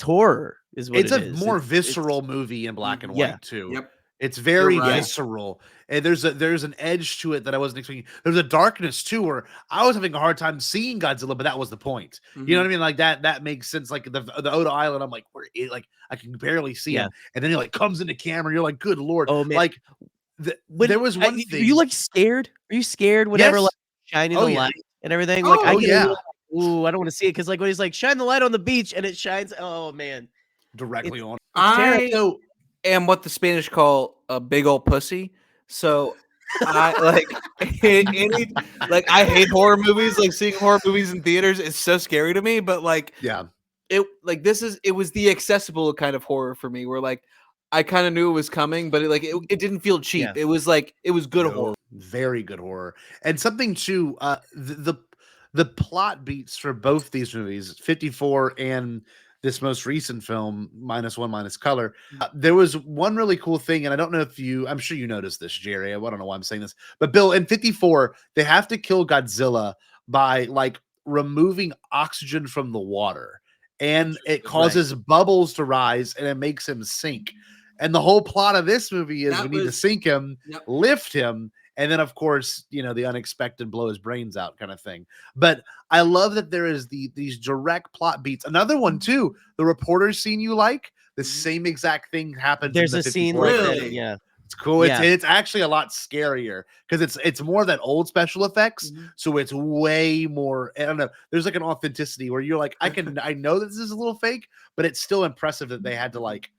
horror. Is what it's a more visceral movie in black and white too. Yep. It's very visceral, and there's an edge to it that I wasn't expecting. There's a darkness too, where I was having a hard time seeing Godzilla, but that was the point. You know what I mean? Like that makes sense. Like the Oda Island, I'm like, I can barely see him, and then he like comes into camera, and you're like, good Lord, oh man, like there was one thing. Are you like scared? Are you scared whenever like shining the light and everything? Like I get ooh, I don't want to see it because like when he's like shine the light on the beach and it shines, oh man, directly on. I am what the Spanish call a big old pussy. So I I hate horror movies. Like seeing horror movies in theaters is so scary to me. But like, it was the accessible kind of horror for me, where like I kind of knew it was coming, but it didn't feel cheap. It was good horror, very good horror, and something too. The plot beats for both these movies, 54 and this most recent film, -1 Color. There was one really cool thing, and I don't know if I'm sure you noticed this, Jerry. I don't know why I'm saying this, but Bill, in 54, they have to kill Godzilla by like removing oxygen from the water, and it causes bubbles to rise, and it makes him sink. And the whole plot of this movie is need to sink him, lift him, and then, of course, the unexpected blow his brains out kind of thing. But I love that there is these direct plot beats. Another one, too, the reporter scene you like, the same exact thing happens. There's a scene like that, yeah. It's cool. It's actually a lot scarier because it's more that old special effects. So it's way more, I don't know, there's like an authenticity where you're like, I know that this is a little fake, but it's still impressive that they had to like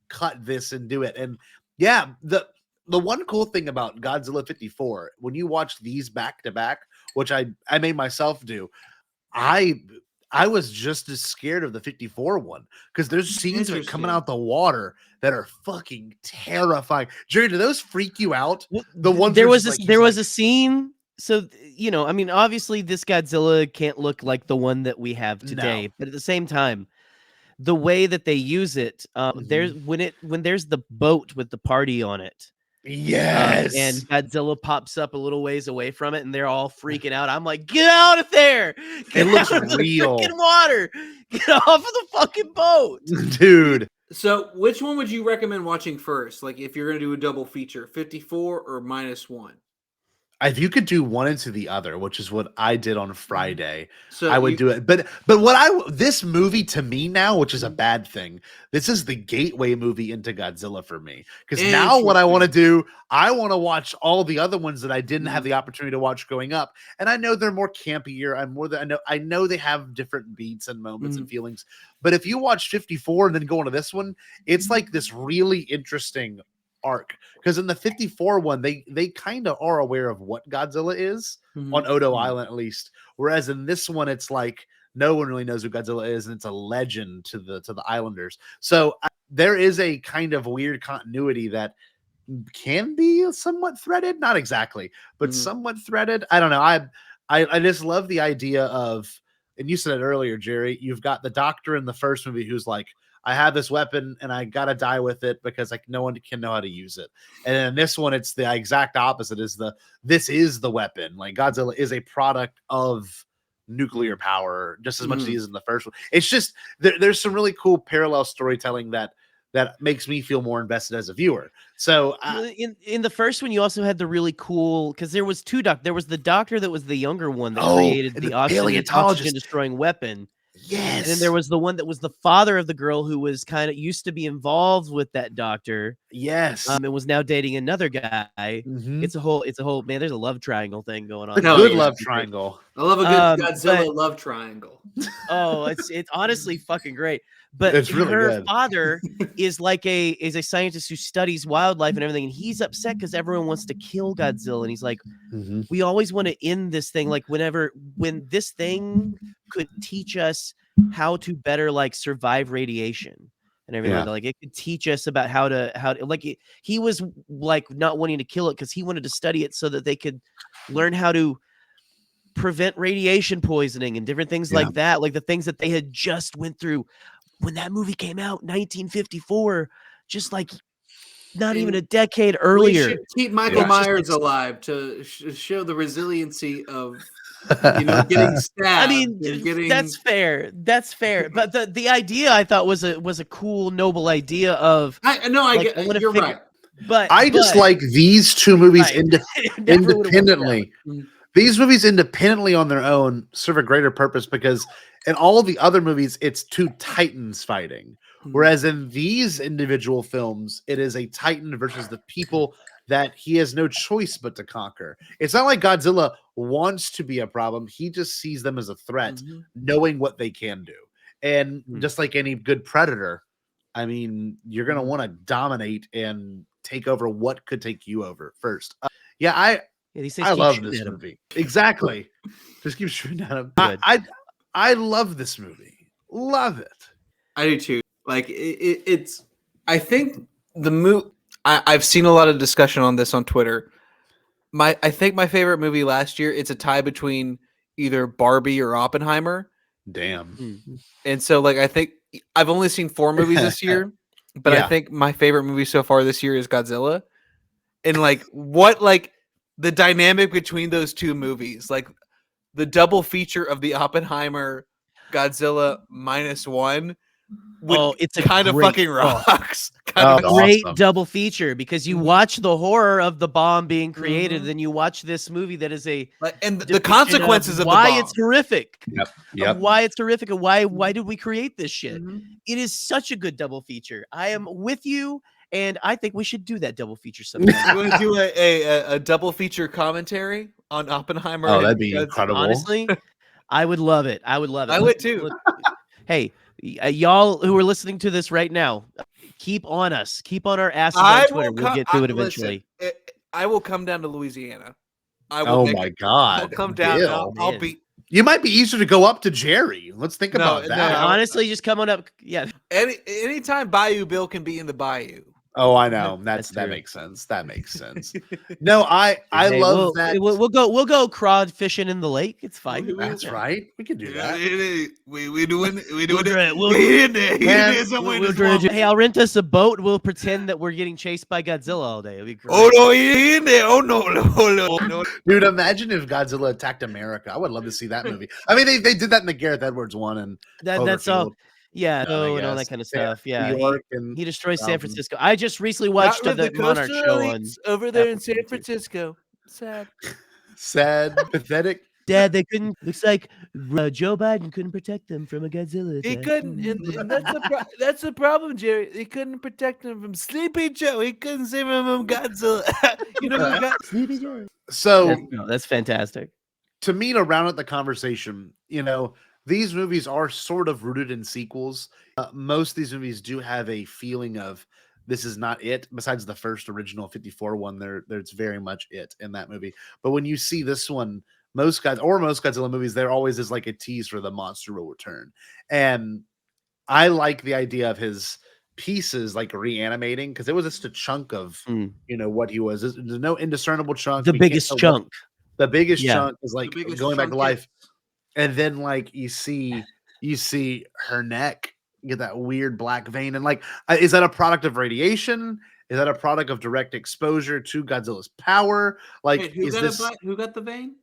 cut this and do it. And yeah, the one cool thing about Godzilla 54, when you watch these back to back, which I made myself do, I was just as scared of the 54 one because there's scenes of it coming out the water that are fucking terrifying. Jerry, do those freak you out? The ones there was a scene. So I mean, obviously this Godzilla can't look like the one that we have today, but at the same time, the way that they use it, there's when there's the boat with the party on it. Yes, and Godzilla pops up a little ways away from it, and they're all freaking out. I'm like, get out of there! It looks real. Freaking water! Get off of the fucking boat, dude. So, which one would you recommend watching first? Like, if you're gonna do a double feature, 54 or -1? If you could do one into the other, which is what I did on Friday, so I would do it. But this movie to me now, which is a bad thing, this is the gateway movie into Godzilla for me. Because now what I want to do, I want to watch all the other ones that I didn't have the opportunity to watch growing up. And I know they're more campier. I know they have different beats and moments and feelings. But if you watch 54 and then go into this one, it's like this really interesting arc, because in the 54 one they kind of are aware of what Godzilla is on Odo Island, at least, whereas in this one it's like no one really knows who Godzilla is, and it's a legend to the islanders. So there is a kind of weird continuity that can be somewhat threaded, not exactly, but somewhat threaded. I don't know. I just love the idea of, and you said it earlier, Jerry, you've got the doctor in the first movie who's like, I have this weapon and I gotta die with it because like no one can know how to use it. And in this one, it's the exact opposite. This is the weapon. Like Godzilla is a product of nuclear power just as much as he is in the first one. It's just there's some really cool parallel storytelling that makes me feel more invested as a viewer. So in the first one, you also had the really cool, because there was there was the doctor that was the younger one that created the oxygen destroying weapon. Yes. And then there was the one that was the father of the girl who was kind of used to be involved with that doctor. Yes. And was now dating another guy. Mm-hmm. It's a whole man. There's a love triangle thing going on. Good love triangle. I love a good Godzilla love triangle. Oh, it's honestly fucking great. But it's really her good. father is a scientist who studies wildlife and everything, and he's upset because everyone wants to kill Godzilla, and he's like, we always want to end this thing. Like when this thing could teach us how to better like survive radiation and everything. Yeah. Like it could teach us about how to like he was like not wanting to kill it because he wanted to study it so that they could learn how to prevent radiation poisoning and different things like that, like the things that they had just went through when that movie came out in 1954, just like not even a decade earlier. We should keep Michael Myers alive to show the resiliency of getting stabbed. I mean, that's fair. That's fair. But the idea I thought was a cool, noble idea of. You're right. But I just like these two movies independently. These movies independently on their own serve a greater purpose because in all the other movies, it's two titans fighting. Whereas in these individual films, it is a titan versus the people that he has no choice but to conquer. It's not like Godzilla wants to be a problem. He just sees them as a threat, knowing what they can do. And just like any good predator, I mean, you're going to want to dominate and take over what could take you over first. I love this movie. Exactly. Just keep shooting at him. I love this movie. Love it. I do too. Like it's. I think the movie. I've seen a lot of discussion on this on Twitter. I think my favorite movie last year. It's a tie between either Barbie or Oppenheimer. Damn. And so, like, I think I've only seen 4 movies this year, but I think my favorite movie so far this year is Godzilla. And like, the dynamic between those two movies, like the double feature of the Oppenheimer Godzilla -1, it's a kind of fucking rocks. Great double feature because you watch the horror of the bomb being created, then you watch this movie that is and the consequences of why the bomb. it's horrific. Yep. Why it's horrific and why did we create this shit? It is such a good double feature. I am with you. And I think we should do that double feature sometime. You want to do a double feature commentary on Oppenheimer? Oh, that'd be incredible. Honestly, I would love it. I would love it. I would too. Hey, y'all who are listening to this right now, keep on us. Keep on our asses on Twitter. We'll get to it eventually. Listen, I will come down to Louisiana. My God. I'll come down. I'll be. You might be easier to go up to Jerry. Let's think about that. No, honestly, just come on up. Yeah. Anytime Bayou Bill can be in the Bayou. Oh, I know. That makes sense. That makes sense. No, I love that. We'll go cod fishing in the lake. It's fine. That's right. We can do that. We doing it. Hey, I'll rent us a boat. We'll pretend that we're getting chased by Godzilla all day. It'll be great. Oh no, he in there. Oh no. Dude, imagine if Godzilla attacked America. I would love to see that movie. I mean, they did that in the Gareth Edwards one, and that's all. Yeah, and all that kind of stuff. Yeah, he destroys San Francisco. I just recently watched the Monarch show on over there in San Francisco. Sad, pathetic. Dad, they couldn't. Looks like Joe Biden couldn't protect them from a Godzilla attack. He couldn't, and that's the problem, Jerry. He couldn't protect them from Sleepy Joe. He couldn't save him from Godzilla. Sleepy Joe. So that's fantastic. To me, to round out the conversation, these movies are sort of rooted in sequels. Most of these movies do have a feeling of this is not it. Besides the first original 54 one, there's very much it in that movie. But when you see this one, most Godzilla movies, there always is like a tease for the monster will return. And I like the idea of his pieces like reanimating because it was just a chunk of what he was. There's no indiscernible chunk. The biggest chunk. The biggest chunk is like going back to life. And then like you see her neck You get that weird black vein, and like, is that a product of radiation? Is that a product of direct exposure to Godzilla's power? Like, Wait, who is got this? who got the vein?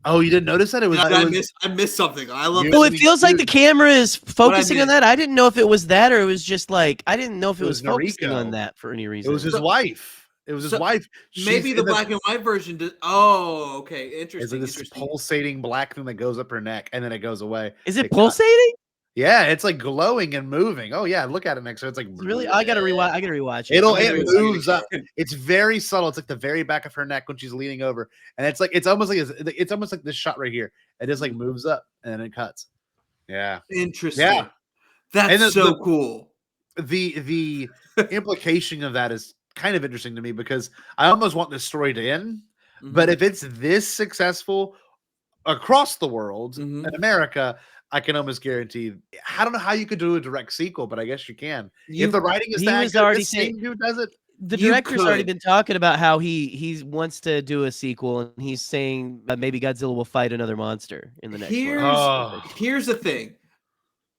Oh, you didn't notice that? It was. Did It I was miss? I missed something. I love. Well, it Dude, feels like the camera is focusing on miss? that. I didn't know if it was that or it was just like I didn't know if it It was was focusing Noriko. on that for any It reason. was his So- wife. It was his so wife. Maybe She's the in black and white version. Oh, okay, Is interesting. it this Interesting. pulsating black thing that goes up her neck and then it goes away? Is it cut. pulsating? Yeah, it's like glowing and moving. Oh yeah, look at it next. So it's like Really? I gotta rewatch. I gotta rewatch it. It I'm gonna moves up. It's very subtle. It's like the very back of her neck when she's leaning over, and it's almost like this shot right here. It just like moves up and then it cuts. Yeah, Interesting. yeah. That's And so cool. The implication of that is kind of interesting to me because I almost want this story to end. But if it's this successful across the world in America, I can almost guarantee. I don't know how you could do a direct sequel, but I guess you can. If the writing is he that was good, already this saying- same dude does it. The You director's already could. been talking about how he wants to do a sequel, and he's saying maybe Godzilla will fight another monster in the next Here's one. Oh. here's the thing.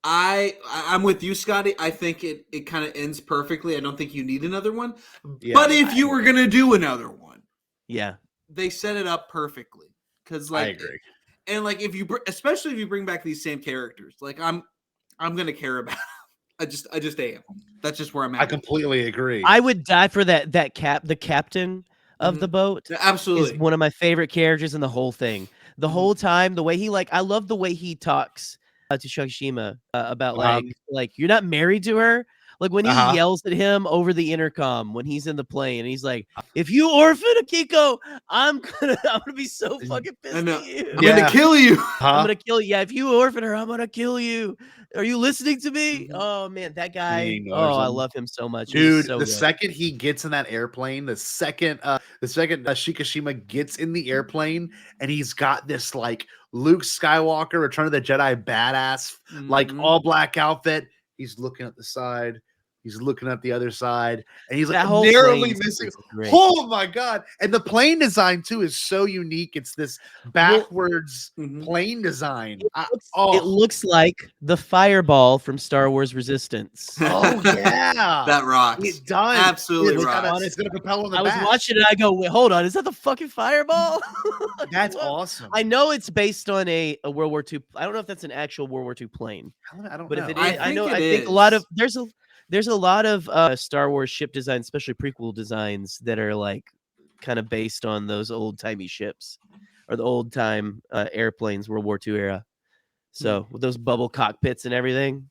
I'm with you, Scotty. I think it kind of ends perfectly. I don't think you need another one. Yeah, but if you were gonna do another one, Yeah, they set it up perfectly. Because I like, agree. and like especially if you bring back these same characters, like I'm gonna care about. I just am. That's just where I'm at. I completely agree. I would die for that. The captain of the boat Absolutely. is one of my favorite characters in the whole thing. The whole time, the way he I love the way he talks to Shakishima about like you're not married to her. Like when he yells at him over the intercom when he's in the plane, and he's like, "If you orphan Akiko, I'm gonna be so fucking pissed at you. I'm gonna kill you. I'm gonna kill you. Yeah, if you orphan her, I'm gonna kill you. Are you listening to me?" Oh man, that guy. Oh, I love him so much, dude. so the good. second he gets in that airplane, the second Shikishima gets in the airplane, and he's got this like Luke Skywalker, Return of the Jedi badass, like all black outfit. He's looking at the side. He's looking at the other side, and he's like narrowly missing. Oh my god! And the plane design too is so unique. It's this backwards plane design. It looks like the fireball from Star Wars Resistance. Oh yeah, that rocks. It does. Absolutely rocks. It's got a propeller on the I back. was watching it. I go, wait, hold on. Is that the fucking fireball? That's awesome. I know it's based on a World War II. I don't know if that's an actual World War II plane. I don't but know. if it is, I think a lot of there's a lot of Star Wars ship designs, especially prequel designs, that are like kind of based on those old timey ships or the old time airplanes, World War II era. So with those bubble cockpits and everything.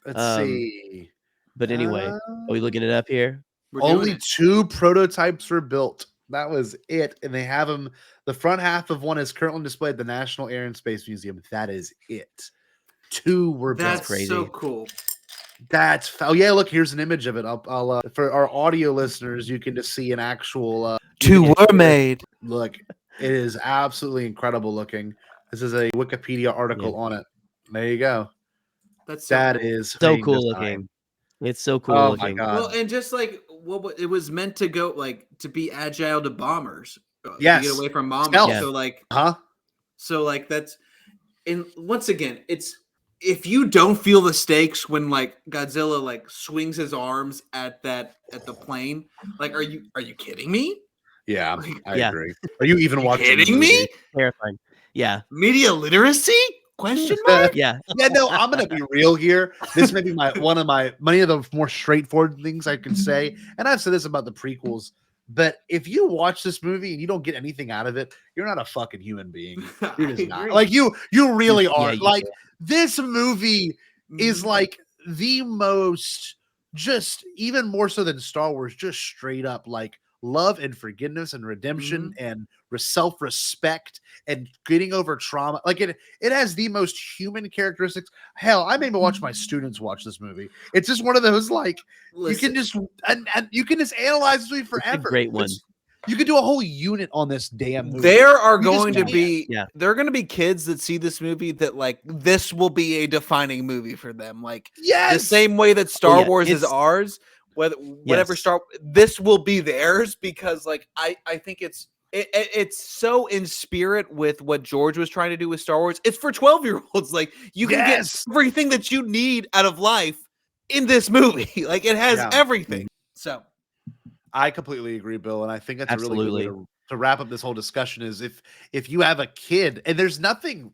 Let's see. But anyway, are we looking it up here? Only 2 prototypes were built. That was it. And they have them. The front half of one is currently displayed at the National Air and Space Museum. That is it. 2 were built. That's crazy. So cool. Oh yeah, look, here's an image of it. I'll for our audio listeners, you can just see an actual 2 were made. Look, it is absolutely incredible looking. This is a Wikipedia article on it. There you go. That's so cool looking. It's so cool looking. My God. Well, and just like what it was meant to go like to be agile to bombers. Yes. To get away from bombers. Stealth. So like So like that's and once again, it's if you don't feel the stakes when like Godzilla like swings his arms at the plane, like are you kidding me? Yeah, I agree. Are you even watching? Kidding me? Terrifying. Yeah. Media literacy? Question mark? Yeah. Yeah, no, I'm gonna be real here. This may be many of the more straightforward things I can say, and I've said this about the prequels. But if you watch this movie and you don't get anything out of it, you're not a fucking human being. You're just not. Like you really are. Like this movie is like the most, just even more so than Star Wars, just straight up like love and forgiveness and redemption and self-respect and getting over trauma. Like it has the most human characteristics. Hell, I made me watch my students watch this movie. It's just one of those like you can just analyze this movie forever. It's a great one. You could do a whole unit on this damn movie. There are going to be kids that see this movie that like this will be a defining movie for them. Like the same way that Star Wars is ours. Whatever this will be theirs because like I think it's so in spirit with what George was trying to do with Star Wars. It's for 12-year-olds. Like you can get everything that you need out of life in this movie. Like it has Yeah. everything. So I completely agree, Bill, and I think that's a really Absolutely. good way to wrap up this whole discussion. Is if you have a kid and there's nothing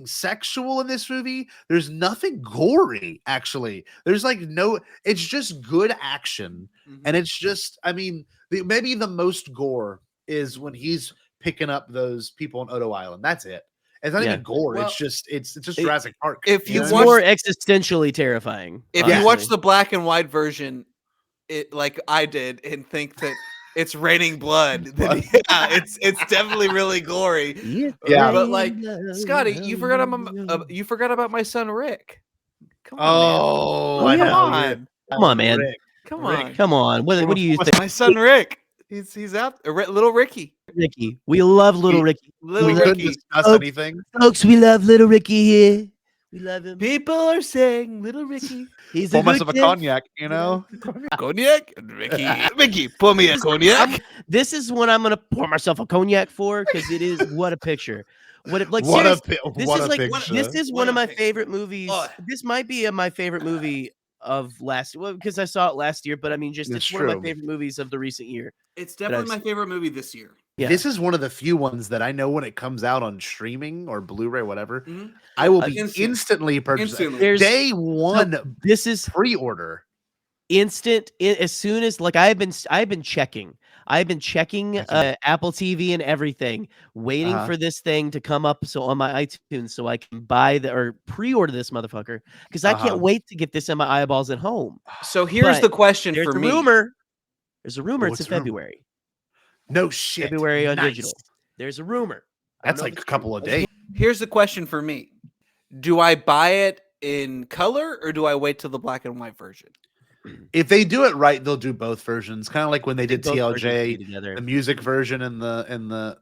sexual in this movie. There's nothing gory, actually. There's like no, it's just good action. And it's just, I mean, maybe the most gore is when he's picking up those people on Odo Island. That's it. It's not even gore. Well, it's just Jurassic Park. if you It's watch- more existentially terrifying. if you watch the black and white version, it like I did, and think that it's raining blood, then yeah, it's definitely really gory. Yeah. But like Scotty, you forgot about my son Rick. Come on, Oh, I man. know. Come on. Come on, man. Rick. Come Rick. on. Come on. What do you think, My son Rick. He's out. Little Ricky. Ricky? We love little Ricky. Little We couldn't Ricky. discuss anything. Folks, we love little Ricky here. We love him. People are saying Little Ricky. He's Pour a good myself a kid. cognac, you know. Cognac? Ricky, pour me a cognac. This is what I'm gonna pour myself a cognac for, because it is what a picture. What a, like What a seriously, this what is a like picture. this is What one a of my picture. favorite movies. Oh. This might be my favorite movie of last, well, because I saw it last year, but I mean, just It's it's one of true. my favorite movies of the recent year. It's I've definitely my seen. favorite movie this year. Yeah. This is one of the few ones that I know when it comes out on streaming or Blu-ray, whatever, Mhm. I will be Instant. instantly purchasing. Instantly. There's Day one this is pre-order. instant as soon as like I've been checking Apple TV and everything, waiting Uh-huh. for this thing to come up on my iTunes so I can buy or pre-order this motherfucker, because I Uh-huh. can't wait to get this in my eyeballs at home. So here's But the question There's for a me. rumor. There's a rumor What's it's in the rumor? February. No shit. February on Nice. digital. There's a rumor. I don't That's know if like it's a couple true. of days. Here's the question for me. Do I buy it in color or do I wait till the black and white version? If they do it right, they'll do both versions. Kind of like when they I think did both versions TLJ, be together. the music version and the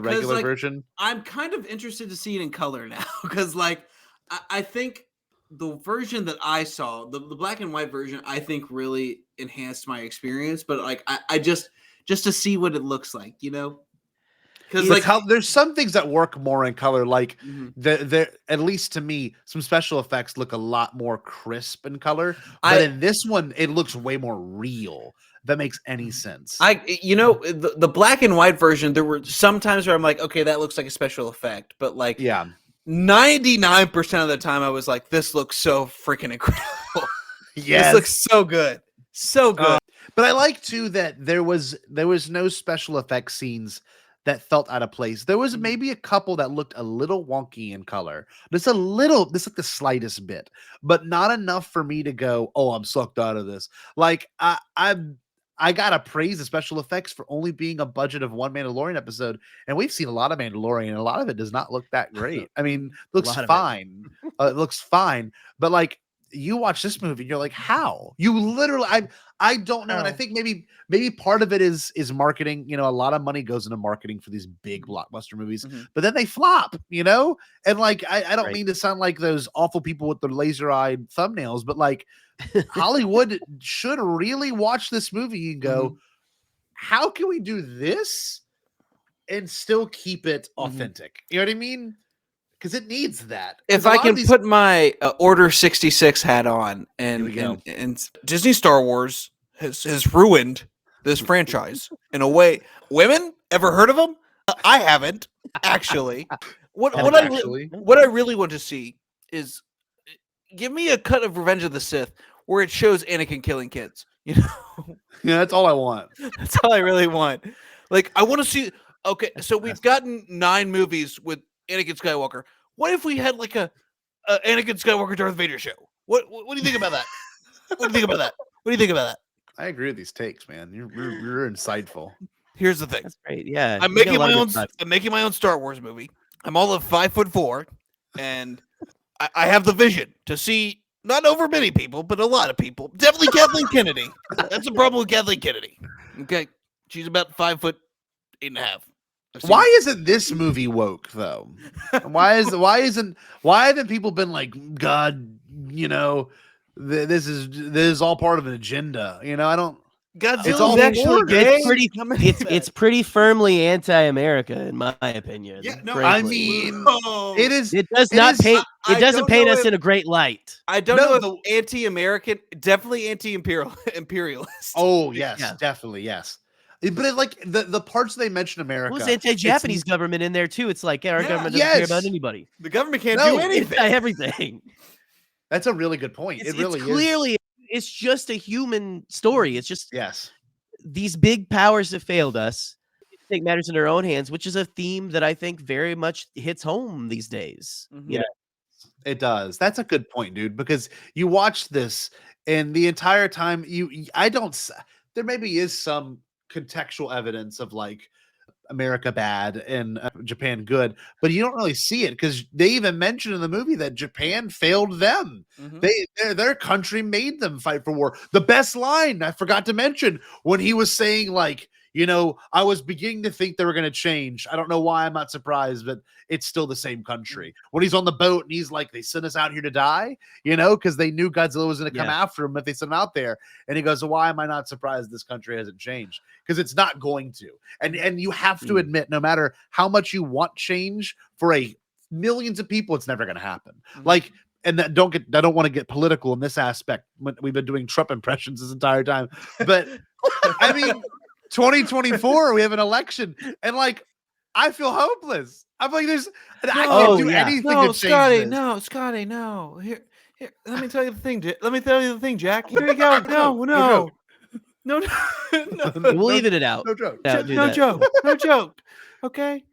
regular like, version. I'm kind of interested to see it in color now because, like, I think the version that I saw, the black and white version, I think really enhanced my experience. But like, I just to see what it looks like, you know, because like how there's some things that work more in color, like Mhm. the at least to me, some special effects look a lot more crisp in color. But in this one, it looks way more real. If that makes any sense. The black and white version, there were some times where I'm like, okay, that looks like a special effect, but like yeah. 99% of the time I was like, this looks so freaking incredible. Yes. This looks so good. So good. But I like too that there was no special effects scenes that felt out of place. There was maybe a couple that looked a little wonky in color. Just a little, just like the slightest bit, but not enough for me to go, "Oh, I'm sucked out of this." Like I gotta praise the special effects for only being a budget of one Mandalorian episode, and we've seen a lot of Mandalorian, and a lot of it does not look that great. I mean, looks lot of it. fine. It looks fine, but like you watch this movie, and you're like, how? You literally, I don't know, and I think maybe part of it is marketing. You know, a lot of money goes into marketing for these big blockbuster movies, but then they flop. You know, and like I don't Right. mean to sound like those awful people with the laser-eyed thumbnails, but like Hollywood should really watch this movie and go, how can we do this and still keep it authentic? You know what I mean? Because it needs that. 'Cause If a I lot of can these- put my Order 66 hat on, Here we go. and Disney Star Wars has ruined this franchise in a way. Women ever heard of them? I haven't actually. What I really want to see is give me a cut of Revenge of the Sith where it shows Anakin killing kids. You know, yeah, that's all I want. that's all I really want. Like I want to see. Okay, so we've gotten 9 movies with Anakin Skywalker. What if we had like a Anakin Skywalker Darth Vader show? What do you think about that? What do you think about that? What do you think about that? I agree with these takes, man. You're insightful. Here's the thing. That's great. Yeah. I'm you got a making lot my of own. good thoughts. I'm making my own Star Wars movie. I'm all of 5'4", and I have the vision to see not over many people, but a lot of people. Definitely Kathleen Kennedy. That's the problem with Kathleen Kennedy. Okay, she's about 5'8.5". I've seen- Why isn't this movie woke though? why haven't people been like, God, you know, this is all part of an agenda? You know, I don't. Godzilla's all actually war. gay. It's pretty firmly anti-America in my opinion. Yeah, no, I frankly. mean, Oh. it is. It does it not is- paint. I It doesn't don't paint know us if- in a great light. I don't No, know if anti-American, definitely anti-imperialist. Oh yes, Yeah. definitely yes. But it, like the parts they mention America, Well, there's anti-Japanese government in there too. It's like our Yeah. government doesn't care about Yes. anybody. The government can't No, do anything. Everything. That's a really good point. It's, It really it's is. clearly it's just a human story. It's just Yes. these big powers have failed us. Take matters in their own hands, which is a theme that I think very much hits home these days. Mhm. You know, It does. That's a good point, dude, because you watch this and the entire time there maybe is some contextual evidence of like America bad and Japan good, but you don't really see it because they even mention in the movie that Japan failed them. Mhm. Their country made them fight for war. The best line I forgot to mention when he was saying like, I was beginning to think they were going to change. I don't know why. I'm not surprised, but it's still the same country. When he's on the boat and he's like, they sent us out here to die, because they knew Godzilla was going to come after him if they sent him out there. And he goes, so why am I not surprised this country hasn't changed? Because it's not going to. And you have to admit, no matter how much you want change for millions of people, it's never going to happen. Like, and I don't want to get political in this aspect when we've been doing Trump impressions this entire time, but I mean, 2024, we have an election, and like, I feel hopeless. I'm like, I can't do anything to change this. Scotty, no. Here, let me tell you the thing. Let me tell you the thing, Jack. Here you go. No. we'll even it out. No joke. No joke. Okay,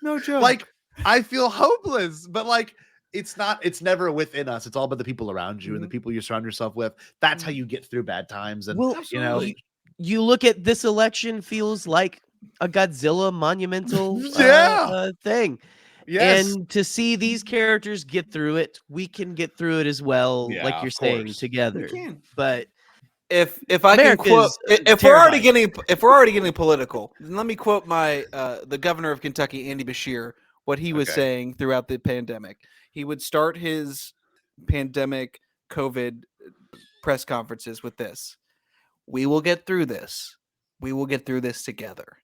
no joke. Like, I feel hopeless, but like, it's never within us. It's all about the people around you and the people you surround yourself with. That's how you get through bad times. And you look at this election, feels like a Godzilla monumental thing. Yes. And to see these characters get through it, we can get through it as well, like you're saying, together. But if I can quote, if we're already getting political, then let me quote the governor of Kentucky, Andy Beshear, what he was saying throughout the pandemic. He would start his pandemic COVID press conferences with this: "We will get through this. We will get through this together."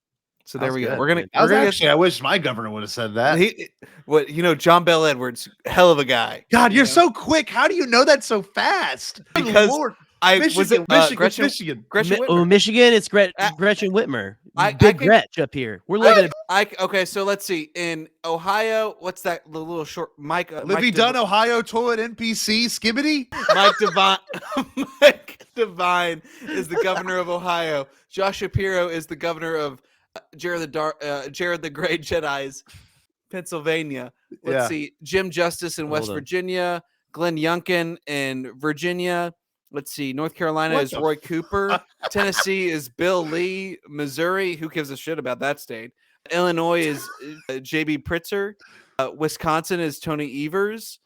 So there we go. I wish my governor would have said that. John Bell Edwards, hell of a guy. God, you're so quick. How do you know that so fast? Because Lord. Michigan. Michigan. Michigan, it's Gretchen Whitmer. Big Gretch up here. We're living. Okay, so let's see. In Ohio, what's that? The little short Mike. Livy Dunn, Ohio toilet NPC Skibbity. Mike Devine is the governor of Ohio. Josh Shapiro is the governor of Jared the Great Jedi's Pennsylvania. Let's see. Jim Justice in West Virginia. Glenn Youngkin in Virginia. Let's see. North Carolina is Roy Cooper. Tennessee is Bill Lee. Missouri, who gives a shit about that state? Illinois is J.B. Pritzker. Wisconsin is Tony Evers.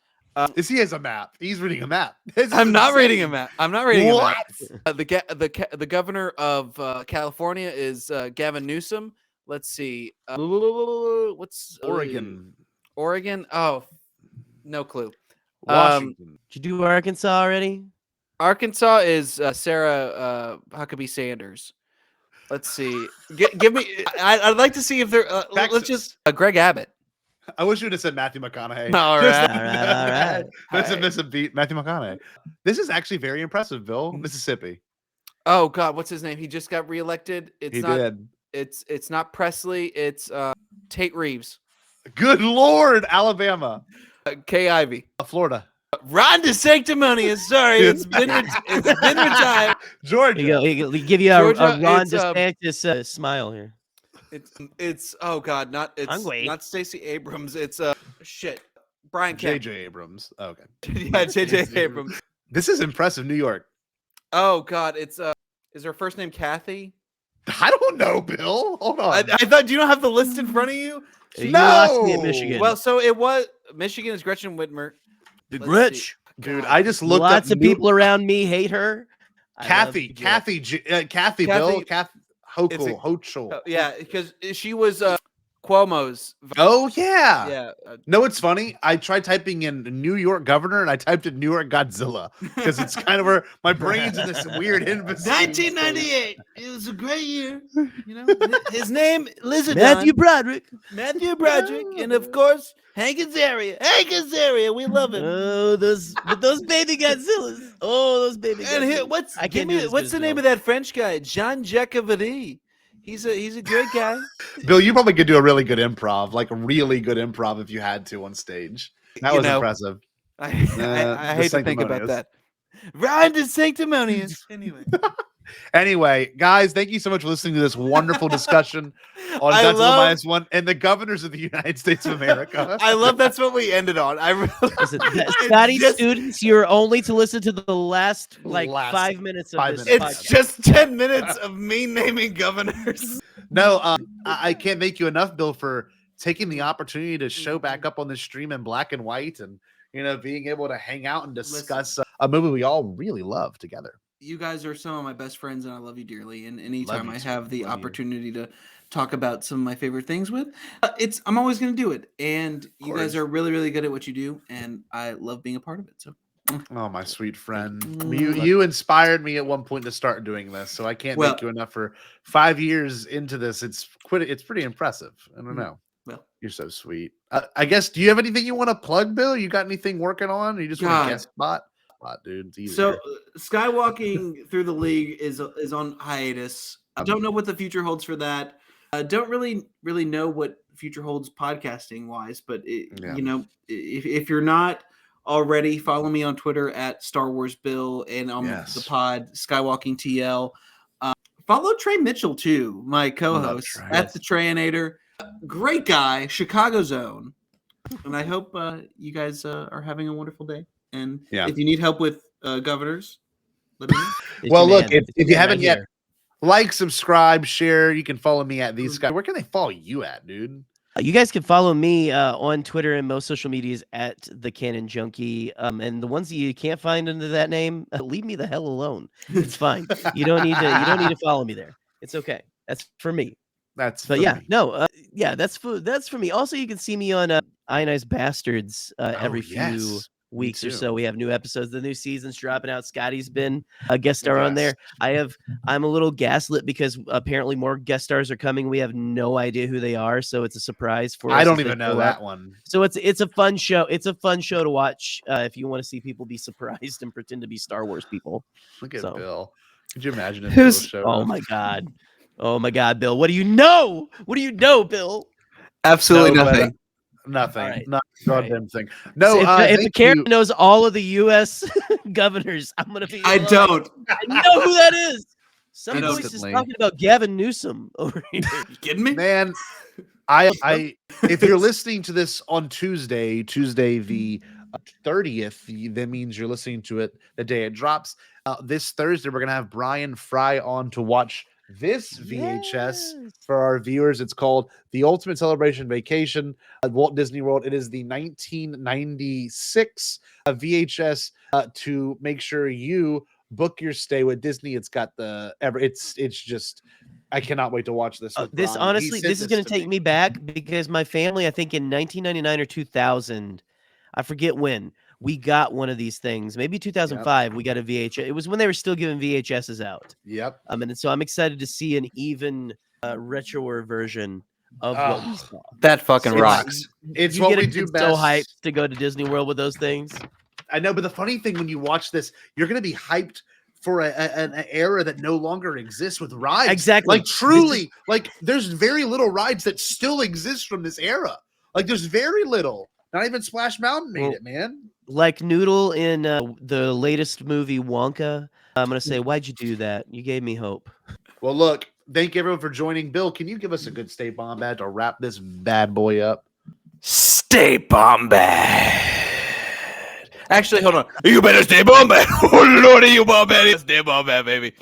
He has a map. He's reading a map. I'm not reading a map. I'm not reading what? a map. The governor of California is Gavin Newsom. Let's see. What's Oregon? Oregon? Oh, no clue. Washington. Did you do Arkansas already? Arkansas is Sarah Huckabee Sanders. Let's see. Give me. I'd like to see if they're. Let's just Greg Abbott. I wish you would have said Matthew McConaughey. All right. Miss a beat. Matthew McConaughey. This is actually very impressive, Bill. Mississippi. Oh God, what's his name? He just got reelected. He did. It's not Presley. It's Tate Reeves. Good Lord, Alabama. Kay Ivey. Florida. Ron DeSanctimonious. Sorry, it's been retired. Georgia. We give you a Ron DeSantis smile here. It's oh God, not Stacey Abrams. It's shit. Brian Kemp. J.J. Abrams. Oh, okay. Yeah, J.J. Abrams. This is impressive. New York. Oh God, it's is her first name Kathy? I don't know, Bill. Hold on. I thought. Do you not have the list in front of you? No. Michigan. Well, so it was Michigan is Gretchen Whitmer. Gretch. Dude, I just looked Lots of people around me hate her. Kathy, Bill, Kathy Hochul. Yeah, because she was Cuomo's. Oh yeah. Yeah. No, it's funny. I tried typing in New York governor and I typed in New York Godzilla because it's kind of where my brain's in this weird infancy. 1998. It was a great year. You know, His name, Lizard. Matthew Broderick. Matthew Broderick, and of course Hank Azaria. Hank Azaria, we love him. Oh, those baby Godzillas. Oh, those baby Godzillas. And here, what's the name of that French guy? Jean Jacques. He's a great guy. Bill, you probably could do a really good improv, like a really good improv if you had to on stage. That was impressive. I hate to think about that. Ryan is sanctimonious. Anyway, guys, thank you so much for listening to this wonderful discussion on Godzilla -1 and the governors of the United States of America. I love that's what we ended on. I really Listen, Scotty students, you're only to listen to the last 5 minutes of this podcast. It's just 10 minutes of me naming governors. No, I can't thank you enough, Bill, for taking the opportunity to show back up on the stream in black and white and, being able to hang out and discuss a movie we all really love together. You guys are some of my best friends, and I love you dearly. And anytime I have the opportunity to talk about some of my favorite things with, I'm always going to do it. And you guys are really, really good at what you do, and I love being a part of it. So, oh, my sweet friend, you inspired me at one point to start doing this, so I can't thank you enough for 5 years into this. It's pretty impressive. I don't know. Well, you're so sweet. I guess. Do you have anything you want to plug, Bill? You got anything working on? Or you just want to guest spot? Dude, it's easier. So skywalking through the league is on hiatus. I don't know what the future holds for that. I don't really know what future holds podcasting wise, but if you're not already, follow me on Twitter at Star Wars Bill and on the pod Skywalking TL. Follow Trey Mitchell too, my co-host at the Treyanator. Great guy, Chicago Zone, and I hope you guys are having a wonderful day. And if you need help with governors, let me know. Well, look, if you haven't yet, like, subscribe, share. You can follow me at these guys. Where can they follow you at, dude? You guys can follow me on Twitter and most social medias at the Canon Junkie. And the ones that you can't find under that name, leave me the hell alone. It's fine. You don't need to follow me there. It's okay. That's for me. That's for me. Also, you can see me on Ionized Bastards every few weeks or so. We have new episodes. The new season's dropping out. Scotty's been a guest star on there. I'm a little gaslit because apparently more guest stars are coming. We have no idea who they are, so it's a surprise for us. I don't even know that one. So it's a fun show. It's a fun show to watch if you want to see people be surprised and pretend to be Star Wars people. Look at Bill. Could you imagine if Bill showed up? Oh my God, Bill. What do you know? Bill? Absolutely nothing. Nothing. Right. Not a goddamn thing. No, if Karen knows all of the U.S. governors, I'm gonna be. I don't. I know who that is. Some voice is talking about Gavin Newsom over here. You kidding me, man? I if you're listening to this on Tuesday the 30th, that means you're listening to it the day it drops. This Thursday, we're gonna have Brian Fry on to watch this VHS for our viewers. It's called The Ultimate Celebration Vacation at Walt Disney World. It is the 1996 VHS to make sure you book your stay with Disney. It's got it's just, I cannot wait to watch this. This honestly, this is going to take me back because my family, I think in 1999 or 2000, I forget when, we got one of these things. Maybe 2005, we got a VHS. It was when they were still giving VHSs out. Yep. And so I'm excited to see an even retroer version of what we saw. That fucking rocks. It's what we do best. So hyped to go to Disney World with those things. I know, but the funny thing when you watch this, you're going to be hyped for an era that no longer exists with rides. Exactly. Like truly, like there's very little rides that still exist from this era. Like there's very little. Not even Splash Mountain made it, man. Like Noodle in the latest movie Wonka. I'm going to say, why'd you do that? You gave me hope. Well, look, thank you everyone for joining. Bill, can you give us a good Stay Bombad to wrap this bad boy up? Stay Bombad. Actually, hold on. You better stay Bombad. Oh, Lordy, you Bombad. Stay Bombad, baby.